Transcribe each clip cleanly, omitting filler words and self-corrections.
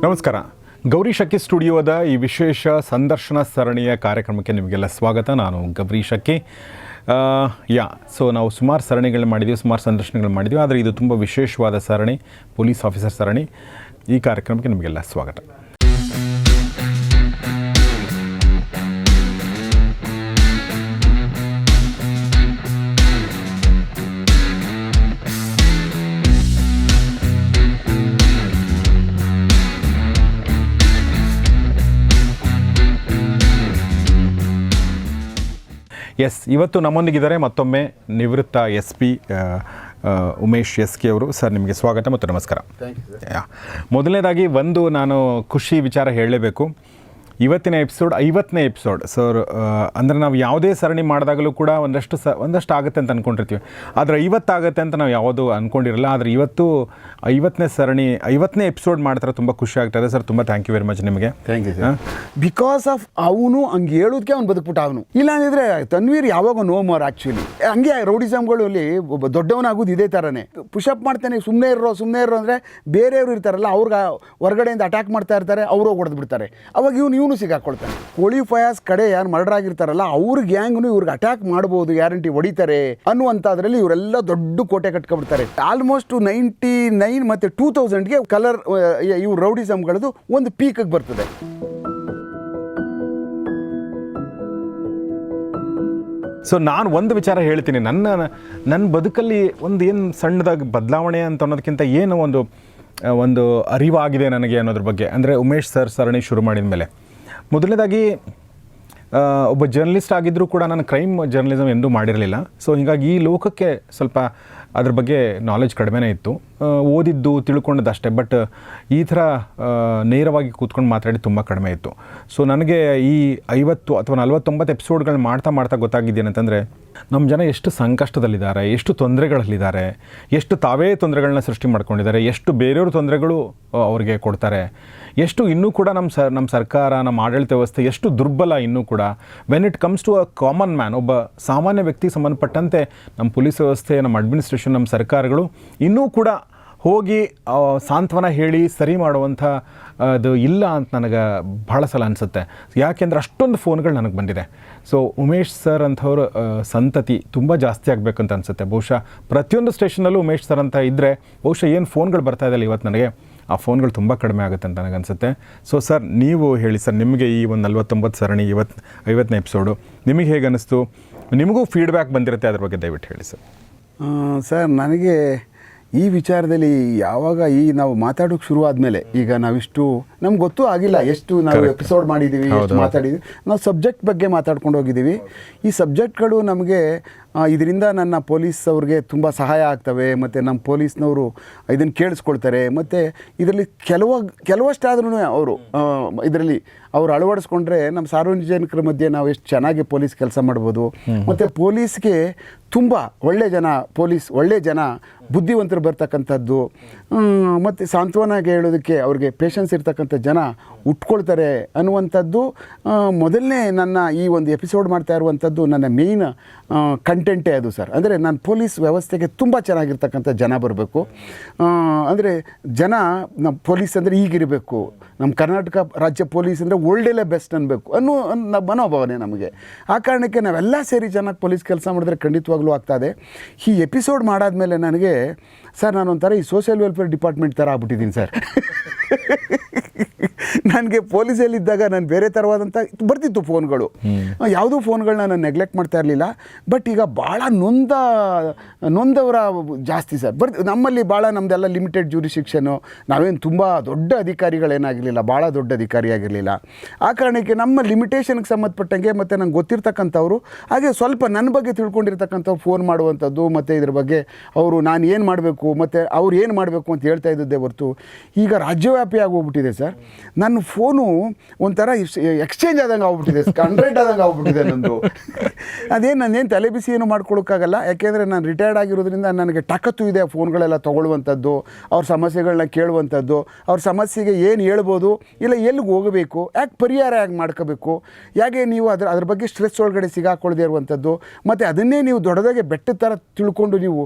ನಮಸ್ಕಾರ. ಗೌರಿ ಶಕ್ಕಿ ಸ್ಟುಡಿಯೋದ ಈ ವಿಶೇಷ ಸಂದರ್ಶನ ಸರಣಿಯ ಕಾರ್ಯಕ್ರಮಕ್ಕೆ ನಿಮಗೆಲ್ಲ ಸ್ವಾಗತ. ನಾನು ಗೌರಿ ಶಕ್ಕಿ. ಸೊ ನಾವು ಸುಮಾರು ಸರಣಿಗಳು ಮಾಡಿದ್ದೀವಿ, ಸುಮಾರು ಸಂದರ್ಶನಗಳು ಮಾಡಿದ್ದೀವಿ, ಆದರೆ ಇದು ತುಂಬ ವಿಶೇಷವಾದ ಸರಣಿ, ಪೊಲೀಸ್ ಆಫೀಸರ್ ಸರಣಿ. ಈ ಕಾರ್ಯಕ್ರಮಕ್ಕೆ ನಿಮಗೆಲ್ಲ ಸ್ವಾಗತ. ಇವತ್ತು ನಮ್ಮೊಂದಿಗಿದ್ದಾರೆ ಮತ್ತೊಮ್ಮೆ ನಿವೃತ್ತ SP ಉಮೇಶ್ SK ಅವರು. ಸರ್, ನಿಮಗೆ ಸ್ವಾಗತ ಮತ್ತು ನಮಸ್ಕಾರ. ಮೊದಲನೇದಾಗಿ ನಾನು ಖುಷಿ ವಿಚಾರ ಹೇಳಲೇಬೇಕು. ಇವತ್ತಿನ ಎಪಿಸೋಡ್ 50ನೇ ಎಪಿಸೋಡ್. ಸರ್, ಅಂದರೆ ನಾವು ಯಾವುದೇ ಸರಣಿ ಮಾಡಿದಾಗಲೂ ಕೂಡ ಒಂದಷ್ಟು ಆಗುತ್ತೆ ಅಂತ ಅಂದ್ಕೊಂಡಿರ್ತೀವಿ, ಆದರೆ 50 ಆಗುತ್ತೆ ಅಂತ ನಾವು ಯಾವುದೂ ಅಂದ್ಕೊಂಡಿರಲ್ಲ. ಆದರೆ ಇವತ್ತು 50ನೇ ಸರಣಿ 50ನೇ ಎಪಿಸೋಡ್ ಮಾಡ್ತಾರೆ, ತುಂಬ ಖುಷಿ ಆಗ್ತದೆ. ಸರ್, ತುಂಬ ಥ್ಯಾಂಕ್ ಯು ವೆರಿ ಮಚ್ ನಿಮಗೆ. Thank you sir. Because of ಅವನು ಹಂಗೆ ಹೇಳೋದಕ್ಕೆ ಅವ್ನು ಬದುಕ್ಬಿಟ್ಟ. ಅವನು ಇಲ್ಲ ಅಂದಿದ್ರೆ ತನ್ವೀರ್ ಯಾವಾಗ ನೋ ಮೋರ್. ಆ್ಯಕ್ಚುಲಿ ಹಂಗೆ ರೌಡಿಸಮ್ಗಳಲ್ಲಿ ಒಬ್ಬ ದೊಡ್ಡವನಾಗೋದು ಇದೇ ಥರನೇ. ಪುಷಪ್ ಮಾಡ್ತಾನೆ, ಸುಮ್ಮನೆ ಇರೋ ಅಂದರೆ ಬೇರೆಯವರು ಇರ್ತಾರಲ್ಲ, ಅವ್ರಿಗೆ ಹೊರಗಡೆಯಿಂದ ಅಟ್ಯಾಕ್ ಮಾಡ್ತಾ ಇರ್ತಾರೆ, ಅವರು ಹೊಡೆದು ಬಿಡ್ತಾರೆ. ಅವಾಗ ಇವನು ಸಿಗಾಕೊಳ್ತಾನೆ. ಕೋಳಿ ಫಯಾಸ್ ಕಡೆ ಯಾರು ಮರ್ಡರ್ ಆಗಿರ್ತಾರಲ್ಲ, ಅವ್ರ ಗ್ಯಾಂಗ್ನು ಇವ್ರಿಗೆ ಅಟ್ಯಾಕ್ ಮಾಡ್ಬೋದು, ಗ್ಯಾರಂಟಿ ಹೊಡಿತಾರೆ ಅನ್ನುವಂಥದ್ರಲ್ಲಿ ಇವರೆಲ್ಲ ದೊಡ್ಡ ಕೋಟೆ ಕಟ್ಕೊಬಿಡ್ತಾರೆ. ಆಲ್ಮೋಸ್ಟ್ 99 ಮತ್ತು 2000ಗೆ ಕಲರ್ ಇವ್ರ ರೌಡಿಸಮ್ಗಳದ್ದು ಒಂದು ಪೀಕಿಗೆ ಬರ್ತದೆ. ಸೊ ನಾನು ಒಂದು ವಿಚಾರ ಹೇಳ್ತೀನಿ. ನನ್ನ ಬದುಕಲ್ಲಿ ಏನು ಸಣ್ಣದಾಗಿ ಬದಲಾವಣೆ ಅಂತ ಅನ್ನೋದಕ್ಕಿಂತ ಏನು ಒಂದು ಅರಿವಾಗಿದೆ ನನಗೆ ಅನ್ನೋದ್ರ ಬಗ್ಗೆ. ಅಂದರೆ ಉಮೇಶ್ ಸರ್ ಸರಣಿ ಶುರು ಮಾಡಿದ ಮೇಲೆ ಮೊದಲನೇದಾಗಿ ಒಬ್ಬ ಜರ್ನಲಿಸ್ಟ್ ಆಗಿದ್ದರೂ ಕೂಡ ನಾನು ಕ್ರೈಮ್ ಜರ್ನಲಿಸಮ್ ಎಂದೂ ಮಾಡಿರಲಿಲ್ಲ. ಸೊ ಹೀಗಾಗಿ ಈ ಲೋಕಕ್ಕೆ ಸ್ವಲ್ಪ ಅದ್ರ ಬಗ್ಗೆ ನಾಲೆಜ್ ಕಡಿಮೆನೇ ಇತ್ತು, ಓದಿದ್ದು ತಿಳ್ಕೊಂಡದ್ದು ಅಷ್ಟೇ. ಬಟ್ ಈ ಥರ ನೇರವಾಗಿ ಕೂತ್ಕೊಂಡು ಮಾತಾಡಿ ತುಂಬ ಕಡಿಮೆ ಇತ್ತು. ಸೊ ನನಗೆ ಈ 50 ಅಥವಾ 49 ಎಪಿಸೋಡ್ಗಳು ಮಾಡ್ತಾ ಗೊತ್ತಾಗಿದ್ದೇನೆಂತಂದರೆ, ನಮ್ಮ ಜನ ಎಷ್ಟು ಸಂಕಷ್ಟದಲ್ಲಿದ್ದಾರೆ, ಎಷ್ಟು ತೊಂದರೆಗಳಲ್ಲಿದ್ದಾರೆ, ಎಷ್ಟು ತಾವೇ ತೊಂದರೆಗಳನ್ನ ಸೃಷ್ಟಿ ಮಾಡ್ಕೊಂಡಿದ್ದಾರೆ, ಎಷ್ಟು ಬೇರೆಯವ್ರ ತೊಂದರೆಗಳು ಅವ್ರಿಗೆ ಕೊಡ್ತಾರೆ, ಎಷ್ಟು ಇನ್ನೂ ಕೂಡ ನಮ್ಮ ಸರ್ಕಾರ, ನಮ್ಮ ಆಡಳಿತ ವ್ಯವಸ್ಥೆ ಎಷ್ಟು ದುರ್ಬಲ ಇನ್ನೂ ಕೂಡ. When it comes to a common man, ಒಬ್ಬ ಸಾಮಾನ್ಯ ವ್ಯಕ್ತಿಗೆ ಸಂಬಂಧಪಟ್ಟಂತೆ ನಮ್ಮ ಪೊಲೀಸ್ ವ್ಯವಸ್ಥೆ, ನಮ್ಮ ಅಡ್ಮಿನಿಸ್ಟ್ರೇಷನ್, ನಮ್ಮ ಸರ್ಕಾರಗಳು ಇನ್ನೂ ಕೂಡ ಹೋಗಿ ಸಾಂತ್ವನ ಹೇಳಿ ಸರಿ ಮಾಡುವಂಥ ಅದು ಇಲ್ಲ ಅಂತ ನನಗೆ ಭಾಳ ಸಲ ಅನಿಸುತ್ತೆ. ಯಾಕೆಂದರೆ ಅಷ್ಟೊಂದು ಫೋನ್ಗಳು ನನಗೆ ಬಂದಿದೆ. ಸೊ ಉಮೇಶ್ ಸರ್ ಅಂಥವ್ರ ಸಂತತಿ ತುಂಬ ಜಾಸ್ತಿ ಆಗಬೇಕಂತ ಅನಿಸುತ್ತೆ. ಬಹುಶಃ ಪ್ರತಿಯೊಂದು ಸ್ಟೇಷನಲ್ಲೂ ಉಮೇಶ್ ಸರ್ ಅಂತ ಇದ್ದರೆ ಬಹುಶಃ ಏನು ಫೋನ್ಗಳು ಬರ್ತಾ ಇದೆಯಲ್ಲ ಇವತ್ತು ನನಗೆ, ಆ ಫೋನ್ಗಳು ತುಂಬ ಕಡಿಮೆ ಆಗುತ್ತೆ ಅಂತ ನನಗನ್ಸುತ್ತೆ. ಸೊ ಸರ್, ನೀವು ಹೇಳಿ ಸರ್, ನಿಮಗೆ ಈ ಒಂದು 49 ಸರಣಿ 50ನೇ ಎಪಿಸೋಡು ನಿಮಗೆ ಹೇಗೆ ಅನ್ನಿಸ್ತು? ನಿಮಗೂ ಫೀಡ್ಬ್ಯಾಕ್ ಬಂದಿರುತ್ತೆ, ಅದ್ರ ಬಗ್ಗೆ ದಯವಿಟ್ಟು ಹೇಳಿ ಸರ್. ಸರ್, ನನಗೆ ಈ ವಿಚಾರದಲ್ಲಿ ಯಾವಾಗ ನಾವು ಮಾತಾಡೋಕೆ ಶುರು ಆದಮೇಲೆ, ಈಗ ನಾವಿಷ್ಟು ನಮ್ಗೆ ಗೊತ್ತೂ ಆಗಿಲ್ಲ ಎಷ್ಟು ನಾವು ಎಪಿಸೋಡ್ ಮಾಡಿದ್ದೀವಿ, ಎಷ್ಟು ಮಾತಾಡಿದ್ದೀವಿ. ನಾವು ಸಬ್ಜೆಕ್ಟ್ ಬಗ್ಗೆ ಮಾತಾಡ್ಕೊಂಡು ಹೋಗಿದ್ದೀವಿ. ಈ ಸಬ್ಜೆಕ್ಟ್ಗಳು ನಮಗೆ ಇದರಿಂದ ನನ್ನ ಪೊಲೀಸ್ ಅವ್ರಿಗೆ ತುಂಬ ಸಹಾಯ ಆಗ್ತವೆ, ಮತ್ತು ನಮ್ಮ ಪೊಲೀಸ್ನವರು ಇದನ್ನು ಕೇಳಿಸ್ಕೊಳ್ತಾರೆ. ಮತ್ತು ಇದರಲ್ಲಿ ಕೆಲವಷ್ಟಾದ್ರೂ ಅವರು ಇದರಲ್ಲಿ ಅವ್ರು ಅಳವಡಿಸ್ಕೊಂಡ್ರೆ ನಮ್ಮ ಸಾರ್ವಜನಿಕರ ಮಧ್ಯೆ ನಾವು ಎಷ್ಟು ಚೆನ್ನಾಗಿ ಪೊಲೀಸ್ ಕೆಲಸ ಮಾಡ್ಬೋದು. ಮತ್ತು ಪೊಲೀಸ್ಗೆ ತುಂಬ ಒಳ್ಳೆ ಜನ ಬುದ್ಧಿವಂತರು ಬರ್ತಕ್ಕಂಥದ್ದು, ಮತ್ತು ಸಾಂತ್ವನಾಗಿ ಹೇಳೋದಕ್ಕೆ ಅವ್ರಿಗೆ ಪೇಷನ್ಸ್ ಇರ್ತಕ್ಕಂಥ ಜನ ಉಟ್ಕೊಳ್ತಾರೆ ಅನ್ನುವಂಥದ್ದು ಮೊದಲನೇ ನನ್ನ ಈ ಒಂದು ಎಪಿಸೋಡ್ ಮಾಡ್ತಾ ಇರುವಂಥದ್ದು ನನ್ನ ಮೇಯ್ನ್ ಕಂಟೆಂಟೇ ಅದು ಸರ್. ಅಂದರೆ ನಾನು ಪೊಲೀಸ್ ವ್ಯವಸ್ಥೆಗೆ ತುಂಬ ಚೆನ್ನಾಗಿರ್ತಕ್ಕಂಥ ಜನ ಬರಬೇಕು. ಅಂದರೆ ನಮ್ಮ ಪೊಲೀಸ್ ಅಂದರೆ ಈಗಿರಬೇಕು, ನಮ್ಮ ಕರ್ನಾಟಕ ರಾಜ್ಯ ಪೊಲೀಸ್ ಅಂದರೆ ಒಳ್ಳೆಯಲ್ಲೇ ಬೆಸ್ಟ್ ಅನ್ನಬೇಕು ಅನ್ನೋ ಮನೋಭಾವನೆ ನಮಗೆ. ಆ ಕಾರಣಕ್ಕೆ ನಾವೆಲ್ಲ ಸೇರಿ ಚೆನ್ನಾಗಿ ಪೊಲೀಸ್ ಕೆಲಸ ಮಾಡಿದ್ರೆ ಖಂಡಿತವಾಗ್ಲೂ ಆಗ್ತದೆ. ಈ ಎಪಿಸೋಡ್ ಮಾಡಾದ್ಮೇಲೆ ನನಗೆ ಸರ್, ನಾನೊಂಥರ ಈ ಸೋಷಿಯಲ್ ವೆಲ್ಫೇರ್ ಡಿಪಾರ್ಟ್ಮೆಂಟ್ ಥರ ಆಗ್ಬಿಟ್ಟಿದ್ದೀನಿ ಸರ್. ನನಗೆ ಪೊಲೀಸಲ್ಲಿದ್ದಾಗ ನಾನು ಬೇರೆ ಥರವಾದಂಥ ಬರ್ತಿತ್ತು ಫೋನ್ಗಳು, ಯಾವುದೂ ಫೋನ್ಗಳನ್ನ ನಾನು ನೆಗ್ಲೆಕ್ಟ್ ಮಾಡ್ತಾ ಇರಲಿಲ್ಲ. ಬಟ್ ಈಗ ಭಾಳ ನೊಂದವರ ಜಾಸ್ತಿ ಸರ್. ನಮ್ಮಲ್ಲಿ ಭಾಳ ನಮ್ಮದೆಲ್ಲ ಲಿಮಿಟೆಡ್ ಜ್ಯೂರಿಸ್ಡಿಕ್ಷನ್ನು, ನಾವೇನು ತುಂಬ ದೊಡ್ಡ ಅಧಿಕಾರಿಗಳೇನಾಗಿರಲಿಲ್ಲ, ಭಾಳ ದೊಡ್ಡ ಅಧಿಕಾರಿ ಆಗಿರಲಿಲ್ಲ. ಆ ಕಾರಣಕ್ಕೆ ನಮ್ಮ ಲಿಮಿಟೇಷನ್ಗೆ ಸಂಬಂಧಪಟ್ಟಂಗೆ ಮತ್ತು ನಂಗೆ ಗೊತ್ತಿರ್ತಕ್ಕಂಥವ್ರು, ಹಾಗೆ ಸ್ವಲ್ಪ ನನ್ನ ಬಗ್ಗೆ ತಿಳ್ಕೊಂಡಿರ್ತಕ್ಕಂಥವ್ರು ಫೋನ್ ಮಾಡುವಂಥದ್ದು, ಮತ್ತು ಇದ್ರ ಬಗ್ಗೆ ಅವರು ನಾನು ಏನು ಮಾಡಬೇಕು ಮತ್ತು ಅವ್ರು ಏನು ಮಾಡಬೇಕು ಅಂತ ಹೇಳ್ತಾ ಇದ್ದದ್ದೇ ಹೊರತು ಈಗ ರಾಜ್ಯವ್ಯಾಪಿ ಆಗೋಗ್ಬಿಟ್ಟಿದೆ ಸರ್. ನನ್ನ ಫೋನು ಒಂಥರ ಎಕ್ಸ್ಚೇಂಜ್ ಆದಂಗೆ ಆಗ್ಬಿಟ್ಟಿದೆ, 100 ಆದಂಗೆ ಆಗ್ಬಿಟ್ಟಿದೆ ನಂದು. ನಾನೇನು ತಲೆ ಬಿಸಿ ಏನು ಮಾಡ್ಕೊಳಕ್ಕಾಗಲ್ಲ, ಯಾಕೆಂದರೆ ನಾನು ರಿಟೈರ್ಡ್ ಆಗಿರೋದ್ರಿಂದ ನನಗೆ ತಾಕತ್ತು ಇದೆ ಫೋನ್ಗಳೆಲ್ಲ ತೊಗೊಳ್ಳುವಂಥದ್ದು, ಅವ್ರ ಸಮಸ್ಯೆಗಳನ್ನ ಕೇಳುವಂಥದ್ದು, ಅವ್ರ ಸಮಸ್ಯೆಗೆ ಏನು ಹೇಳ್ಬೋದು, ಇಲ್ಲ ಎಲ್ಲಿಗೆ ಹೋಗಬೇಕು, ಯಾಕೆ ಪರಿಹಾರ ಯಾಕೆ ಮಾಡ್ಕೋಬೇಕು, ಯಾಕೆ ನೀವು ಅದ್ರ ಬಗ್ಗೆ ಸ್ಟ್ರೆಸ್ ಒಳಗಡೆ ಸಿಗಾಕೊಳ್ಳದೆ ಇರುವಂಥದ್ದು, ಮತ್ತು ಅದನ್ನೇ ನೀವು ದೊಡ್ಡದಾಗೆ ಬೆಟ್ಟದ ಥರ ತಿಳ್ಕೊಂಡು ನೀವು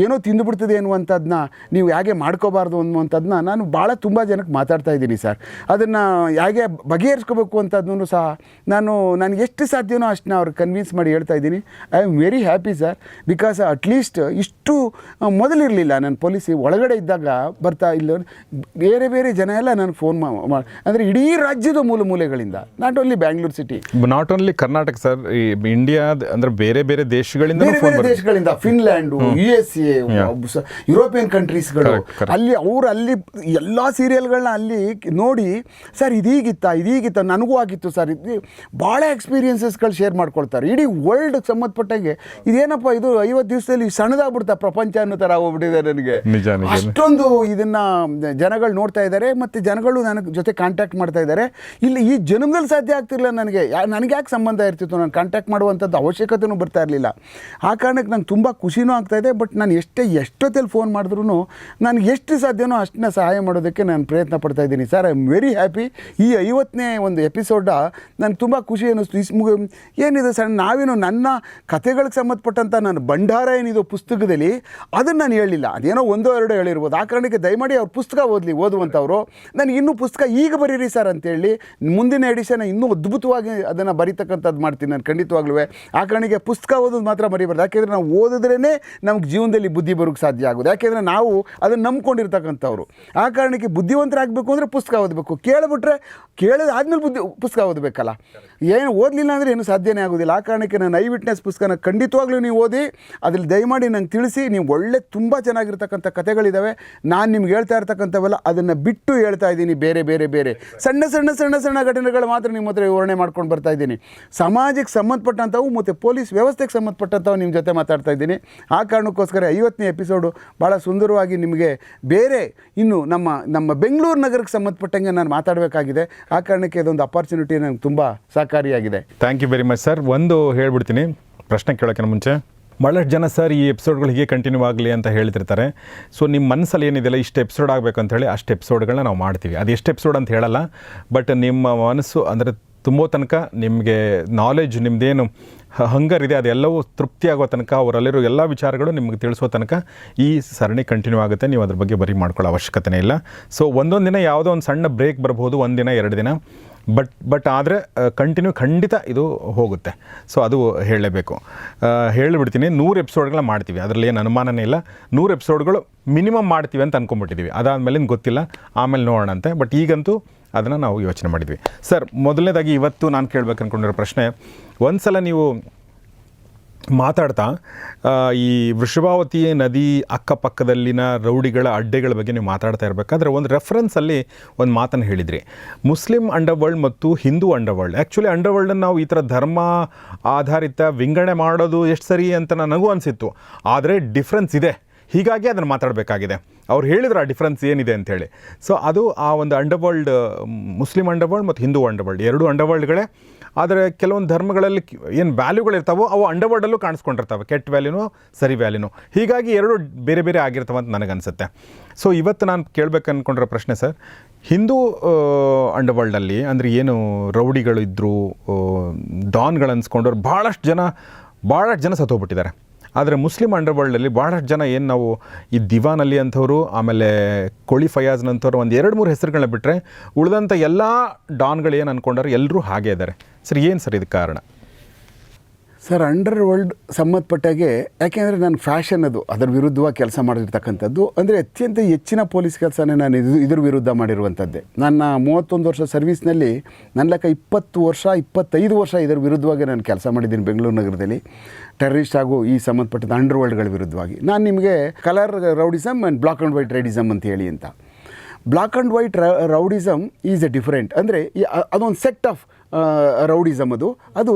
ಏನೋ ತಿಂದುಬಿಡ್ತದೆ ಅನ್ನುವಂಥದ್ದನ್ನ ನೀವು ಹೇಗೆ ಮಾಡ್ಕೋಬಾರ್ದು ಅನ್ನುವಂಥದ್ದನ್ನ ನಾನು ಭಾಳ ತುಂಬ ಜನಕ್ಕೆ ಮಾತಾಡ್ತಾ ಇದ್ದೀನಿ ಸರ್. ಅದನ್ನು ಹೇಗೆ ಬಗೆಹರಿಸ್ಕೋಬೇಕು ಅಂತದನ್ನು ಸಹ ನನಗೆ ಎಷ್ಟು ಸಾಧ್ಯವೋ ಅಷ್ಟನ್ನ ಅವ್ರಿಗೆ ಕನ್ವಿನ್ಸ್ ಮಾಡಿ ಹೇಳ್ತಾ ಇದ್ದೀನಿ. I am very happy sir, because at least ಇಷ್ಟು ಮೊದಲಿರಲಿಲ್ಲ. ನಾನು ಪೊಲೀಸ್ ಒಳಗಡೆ ಇದ್ದಾಗ ಬರ್ತಾ ಇಲ್ಲ ಬೇರೆ ಬೇರೆ ಜನ ಎಲ್ಲ ನನಗೆ ಫೋನ್ ಅಂದರೆ ಇಡೀ ರಾಜ್ಯದ ಮೂಲೆಗಳಿಂದ, not only Bangalore city, not only Karnataka sir, India ಅಂದರೆ ಬೇರೆ ಬೇರೆ ದೇಶಗಳಿಂದ, ಫಿನ್ಲ್ಯಾಂಡು, USA, ಯುರೋಪಿಯನ್ ಕಂಟ್ರೀಸ್ಗಳು, ಅಲ್ಲಿ ಎಲ್ಲ ಸೀರಿಯಲ್ಗಳನ್ನ ಅಲ್ಲಿ ನೋಡಿ ಸರ್ ಇದೀಗಿತ್ತ ನನಗೂ ಆಗಿತ್ತು ಸರ್, ಭಾಳ ಎಕ್ಸ್ಪೀರಿಯನ್ಸಸ್ಗಳು ಶೇರ್ ಮಾಡ್ಕೊಳ್ತಾರೆ. ಇಡೀ ವರ್ಲ್ಡ್ ಸಂಬಂಧಪಟ್ಟಂಗೆ ಇದೇನಪ್ಪ ಇದು 50 ದಿವಸದಲ್ಲಿ ಸಣ್ಣದಾಗ್ಬಿಡ್ತಾ ಪ್ರಪಂಚ ಅನ್ನೋ ಥರ ಹೋಗ್ಬಿಟ್ಟಿದೆ ನನಗೆ. ಅಷ್ಟೊಂದು ಇದನ್ನು ಜನಗಳು ನೋಡ್ತಾ ಇದ್ದಾರೆ, ಮತ್ತು ಜನಗಳು ನನಗೆ ಜೊತೆ ಕಾಂಟ್ಯಾಕ್ಟ್ ಮಾಡ್ತಾ ಇದ್ದಾರೆ. ಇಲ್ಲಿ ಈ ಜನ್ಮದಲ್ಲಿ ಸಾಧ್ಯ ಆಗ್ತಿರಲಿಲ್ಲ ನನಗೆ ಯಾಕೆ ಸಂಬಂಧ ಇರ್ತಿತ್ತು, ನಾನು ಕಾಂಟ್ಯಾಕ್ಟ್ ಮಾಡುವಂಥದ್ದು ಅವಶ್ಯಕತೆಯೂ ಬರ್ತಾ ಇರಲಿಲ್ಲ. ಆ ಕಾರಣಕ್ಕೆ ನಂಗೆ ತುಂಬ ಖುಷಿನೂ ಆಗ್ತಾಯಿದೆ. ಬಟ್ ನಾನು ಎಷ್ಟೊತ್ತಲ್ಲಿ ಫೋನ್ ಮಾಡಿದ್ರು ನನಗೆ ಎಷ್ಟು ಸಾಧ್ಯನೋ ಅಷ್ಟನ್ನ ಸಹಾಯ ಮಾಡೋದಕ್ಕೆ ನಾನು ಪ್ರಯತ್ನ ಪಡ್ತಾ ಇದ್ದೀನಿ sir. I am very happy. ಈ 50ನೇ ಒಂದು ಎಪಿಸೋಡ ನನಗೆ ತುಂಬ ಖುಷಿ ಅನ್ನಿಸ್ತು. ಏನಿದೆ ಸರ್, ನಾವೇನು ನನ್ನ ಕಥೆಗಳಿಗೆ ಸಂಬಂಧಪಟ್ಟಂಥ ನನ್ನ ಭಂಡಾರ ಏನಿದೆ ಪುಸ್ತಕದಲ್ಲಿ ಅದನ್ನು ನಾನು ಹೇಳಿಲ್ಲ, ಅದೇನೋ 1-2 ಹೇಳಿರ್ಬೋದು. ಆ ಕಾರಣಕ್ಕೆ ದಯಮಾಡಿ ಅವ್ರ ಪುಸ್ತಕ ಓದುವಂಥವ್ರು ನನಗೆ ಇನ್ನೂ ಪುಸ್ತಕ ಈಗ ಬರೀರಿ ಸರ್ ಅಂತೇಳಿ ಮುಂದಿನ ಎಡಿಷನ್ ಇನ್ನೂ ಅದ್ಭುತವಾಗಿ ಅದನ್ನು ಬರೀತಕ್ಕಂಥದ್ದು ಮಾಡ್ತೀನಿ ನಾನು ಖಂಡಿತವಾಗ್ಲೂ. ಆ ಕಾರಣಕ್ಕೆ ಪುಸ್ತಕ ಓದೋದು ಮಾತ್ರ ಮರಿಬಾರ್ದು, ಯಾಕೆಂದರೆ ನಾವು ಓದಿದ್ರೇ ನಮ್ಗೆ ಜೀವನದಲ್ಲಿ ಬುದ್ಧಿ ಬರೋಕ್ಕೆ ಸಾಧ್ಯ ಆಗೋದು. ಯಾಕೆಂದರೆ ನಾವು ಅದನ್ನು ನಂಬ್ಕೊಂಡಿರ್ತಕ್ಕಂಥವ್ರು. ಆ ಕಾರಣಕ್ಕೆ ಬುದ್ಧಿವಂತರಾಗಬೇಕು ಅಂದರೆ ಪುಸ್ತಕ ಓದಬೇಕು. ಕೇಳೋದಾದ್ಮೇಲೆ ಪುಸ್ತಕ ಓದಬೇಕಲ್ಲ, ಏನು ಓದಲಿಲ್ಲ ಅಂದರೆ ಏನು ಸಾಧ್ಯನೇ ಆಗೋದಿಲ್ಲ. ಆ ಕಾರಣಕ್ಕೆ ನಾನು ಐ ವಿಟ್ನೆಸ್ ಪುಸ್ತಕನ ಖಂಡಿತವಾಗ್ಲೂ ನೀವು ಓದಿ, ಅದ್ರಲ್ಲಿ ದಯಮಾಡಿ ನಂಗೆ ತಿಳಿಸಿ. ನೀವು ತುಂಬ ಚೆನ್ನಾಗಿರ್ತಕ್ಕಂಥ ಕಥೆಗಳಿದ್ದಾವೆ, ನಾನು ನಿಮ್ಗೆ ಹೇಳ್ತಾ ಇರ್ತಕ್ಕಂಥವೆಲ್ಲ ಅದನ್ನು ಬಿಟ್ಟು ಹೇಳ್ತಾ ಇದ್ದೀನಿ. ಬೇರೆ ಸಣ್ಣ ಘಟನೆಗಳು ಮಾತ್ರ ನಿಮ್ಮ ಹತ್ರ ವಿವರಣೆ ಮಾಡ್ಕೊಂಡು ಬರ್ತಾ ಇದ್ದೀನಿ. ಸಮಾಜಕ್ಕೆ ಸಂಬಂಧಪಟ್ಟಂಥವು ಮತ್ತು ಪೊಲೀಸ್ ವ್ಯವಸ್ಥೆಗೆ ಸಂಬಂಧಪಟ್ಟಂಥವು ನಿಮ್ಮ ಜೊತೆ ಮಾತಾಡ್ತಾ ಇದ್ದೀನಿ. ಆ ಕಾರಣಕ್ಕೋಸ್ಕರ 50ನೇ ಎಪಿಸೋಡು ಭಾಳ ಸುಂದರವಾಗಿ ನಿಮಗೆ ಬೇರೆ ಇನ್ನು ನಮ್ಮ ಬೆಂಗಳೂರು ನಗರಕ್ಕೆ ಸಂಬಂಧಪಟ್ಟಂಗೆ ನಾನು ಮಾತಾಡಬೇಕಾಗಿದೆ. ಆ ಕಾರಣಕ್ಕೆ ಇದೊಂದು ಅಪಾರ್ಚುನಿಟಿ ನನಗೆ ತುಂಬ ಸಹಕಾರಿಯಾಗಿದೆ. Thank you very much sir. ಒಂದು ಹೇಳ್ಬಿಡ್ತೀನಿ ಪ್ರಶ್ನೆ ಕೇಳೋಕ್ಕಿಂತ ಮುಂಚೆ, ಭಾಳಷ್ಟು ಜನ ಸರ್ ಈ ಎಪಿಸೋಡ್ಗಳು ಹೀಗೆ ಕಂಟಿನ್ಯೂ ಆಗಲಿ ಅಂತ ಹೇಳ್ತಿರ್ತಾರೆ. ಸೊ ನಿಮ್ಮ ಮನಸ್ಸಲ್ಲಿ ಏನಿದೆಯಲ್ಲ, ಇಷ್ಟು ಎಪಿಸೋಡ್ ಆಗಬೇಕು ಅಂತ ಹೇಳಿ ಅಷ್ಟು ಎಪಿಸೋಡ್ಗಳನ್ನ ನಾವು ಮಾಡ್ತೀವಿ. ಅದು ಎಷ್ಟು ಎಪಿಸೋಡ್ ಅಂತ ಹೇಳಲ್ಲ, ಬಟ್ ನಿಮ್ಮ ಮನಸ್ಸು ಅಂದರೆ ತುಂಬೋ ತನಕ ನಿಮಗೆ ನಾಲೆಜ್, ನಿಮ್ಮದೇನು ಹಂಗರ್ ಇದೆ ಅದೆಲ್ಲವೂ ತೃಪ್ತಿಯಾಗೋ ತನಕ, ಅವರಲ್ಲಿರೋ ಎಲ್ಲ ವಿಚಾರಗಳು ನಿಮಗೆ ತಿಳಿಸೋ ತನಕ ಈ ಸರಣಿ ಕಂಟಿನ್ಯೂ ಆಗುತ್ತೆ. ನೀವು ಅದ್ರ ಬಗ್ಗೆ ಬರೀ ಮಾಡ್ಕೊಳ್ಳೋ ಅವಶ್ಯಕತೆ ಇಲ್ಲ. ಸೊ ಒಂದೊಂದು ದಿನ ಯಾವುದೋ ಒಂದು ಸಣ್ಣ ಬ್ರೇಕ್ ಬರ್ಬೋದು, 1 ದಿನ 2 ದಿನ, ಬಟ್ ಆದರೆ ಕಂಟಿನ್ಯೂ ಖಂಡಿತ ಇದು ಹೋಗುತ್ತೆ. ಸೊ ಅದು ಹೇಳಲೇಬೇಕು. ಹೇಳಿಬಿಡ್ತೀನಿ, 100 ಎಪಿಸೋಡ್ಗಳ ಮಾಡ್ತೀವಿ, ಅದರಲ್ಲಿ ಏನು ಅನುಮಾನನೇ ಇಲ್ಲ. 100 ಎಪಿಸೋಡ್ಗಳು ಮಿನಿಮಮ್ ಮಾಡ್ತೀವಿ ಅಂತ ಅಂದ್ಕೊಂಬಿಟ್ಟಿದ್ದೀವಿ. ಅದಾದಮೇಲೆ ಗೊತ್ತಿಲ್ಲ, ಆಮೇಲೆ ನೋಡೋಣಂತೆ. ಬಟ್ ಈಗಂತೂ ಅದನ್ನು ನಾವು ಯೋಚನೆ ಮಾಡಿದ್ವಿ. ಸರ್, ಮೊದಲನೇದಾಗಿ ಇವತ್ತು ನಾನು ಕೇಳಬೇಕು ಅಂದ್ಕೊಂಡಿರೋ ಪ್ರಶ್ನೆ, ಒಂದು ಸಲ ನೀವು ಮಾತಾಡ್ತಾ ಈ ವೃಷಭಾವತಿ ನದಿ ಅಕ್ಕಪಕ್ಕದಲ್ಲಿನ ರೌಡಿಗಳ ಅಡ್ಡೆಗಳ ಬಗ್ಗೆ ನೀವು ಮಾತಾಡ್ತಾ ಇರಬೇಕಾದ್ರೆ ಒಂದು ರೆಫರೆನ್ಸಲ್ಲಿ ಒಂದು ಮಾತನ್ನು ಹೇಳಿದ್ರಿ, ಮುಸ್ಲಿಂ ಅಂಡರ್ವರ್ಲ್ಡ್ ಮತ್ತು ಹಿಂದೂ ಅಂಡರ್ವರ್ಲ್ಡ್. ಆ್ಯಕ್ಚುಲಿ ಅಂಡರ್ವರ್ಲ್ಡನ್ನು ನಾವು ಈ ಥರ ಧರ್ಮ ಆಧಾರಿತ ವಿಂಗಡಣೆ ಮಾಡೋದು ಎಷ್ಟು ಸರಿ ಅಂತ ನನಗೂ ಅನಿಸಿತ್ತು. ಆದರೆ ಡಿಫ್ರೆನ್ಸ್ ಇದೆ, ಹೀಗಾಗಿ ಅದನ್ನು ಮಾತಾಡಬೇಕಾಗಿದೆ. ಅವ್ರು ಹೇಳಿದ್ರು ಆ ಡಿಫ್ರೆನ್ಸ್ ಏನಿದೆ ಅಂಥೇಳಿ. ಸೊ ಅದು ಆ ಒಂದು ಅಂಡರ್ವರ್ಲ್ಡ್, ಮುಸ್ಲಿಂ ಅಂಡರ್ವರ್ಲ್ಡ್ ಮತ್ತು ಹಿಂದೂ ಅಂಡರ್ವರ್ಲ್ಡ್ 2 ಅಂಡರ್ವರ್ಲ್ಡ್ಗಳೇ. ಆದರೆ ಕೆಲವೊಂದು ಧರ್ಮಗಳಲ್ಲಿ ಏನು ವ್ಯಾಲ್ಯೂಗಳಿರ್ತಾವೋ ಅವು ಅಂಡರ್ವರ್ಲ್ಡಲ್ಲೂ ಕಾಣಿಸ್ಕೊಂಡಿರ್ತವೆ, ಕೆಟ್ಟ ವ್ಯಾಲ್ಯೂನೋ ಸರಿ ವ್ಯಾಲ್ಯೂನೋ. ಹೀಗಾಗಿ 2 ಬೇರೆ ಬೇರೆ ಆಗಿರ್ತವೆ ಅಂತ ನನಗನ್ಸುತ್ತೆ. ಸೊ ಇವತ್ತು ನಾನು ಕೇಳಬೇಕು ಅಂದ್ಕೊಂಡಿರೋ ಪ್ರಶ್ನೆ ಸರ್, ಹಿಂದೂ ಅಂಡರ್ವರ್ಲ್ಡಲ್ಲಿ ಅಂದರೆ ಏನು ರೌಡಿಗಳು ಇದ್ದರು, ಡಾನ್ಗಳು ಅನ್ಸ್ಕೊಂಡವ್ರು ಭಾಳಷ್ಟು ಜನ ಸತ್ತೋಗ್ಬಿಟ್ಟಿದ್ದಾರೆ. ಆದರೆ ಮುಸ್ಲಿಂ ಅಂಡರ್ವರ್ಲ್ಡಲ್ಲಿ ಭಾಳಷ್ಟು ಜನ ಏನು ನಾವು ಈ ದಿವಾನಲ್ಲಿ ಅಂಥವ್ರು, ಆಮೇಲೆ ಕೋಳಿ ಫಯಾಜ್ನಂಥವ್ರು, ಒಂದು 2-3 ಹೆಸರುಗಳನ್ನ ಬಿಟ್ಟರೆ ಉಳಿದಂಥ ಎಲ್ಲ ಡಾನ್ಗಳು ಏನು ಅಂದ್ಕೊಂಡಾರು ಎಲ್ಲರೂ ಹಾಗೇ ಇದ್ದಾರೆ. ಸರ್, ಏನು ಸರ್ ಇದಕ್ಕೆ ಕಾರಣ? ಸರ್, ಅಂಡರ್ ವರ್ಲ್ಡ್ ಸಂಬಂಧಪಟ್ಟಾಗೆ, ಯಾಕೆಂದರೆ ನಾನು ಫ್ಯಾಷನ್ ಅದರ ವಿರುದ್ಧವಾಗಿ ಕೆಲಸ ಮಾಡಿರ್ತಕ್ಕಂಥದ್ದು. ಅಂದರೆ ಅತ್ಯಂತ ಹೆಚ್ಚಿನ ಪೊಲೀಸ್ ಕೆಲಸನೇ ನಾನು ಇದ್ರ ವಿರುದ್ಧ ಮಾಡಿರುವಂಥದ್ದೇ. ನನ್ನ 31 ವರ್ಷ ಸರ್ವೀಸ್ನಲ್ಲಿ ನನ್ನ ಲೆಕ್ಕ 25 ವರ್ಷ ಇದರ ವಿರುದ್ಧವಾಗಿ ನಾನು ಕೆಲಸ ಮಾಡಿದ್ದೀನಿ ಬೆಂಗಳೂರು ನಗರದಲ್ಲಿ. ಟೆರರಿಸ್ಟ್ ಹಾಗೂ ಈ ಸಂಬಂಧಪಟ್ಟಂಥ ಅಂಡರ್ ವರ್ಲ್ಡ್ಗಳ ವಿರುದ್ಧವಾಗಿ. ನಾನು ನಿಮಗೆ colour rowdyism and black and white rowdyism ಅಂತ ಹೇಳಿ ಅಂತ. Black and white rowdyism is a different. ಅಂದರೆ ಅದೊಂದು ಸೆಟ್ ಆಫ್ ರೌಡಿಸಮ್. ಅದು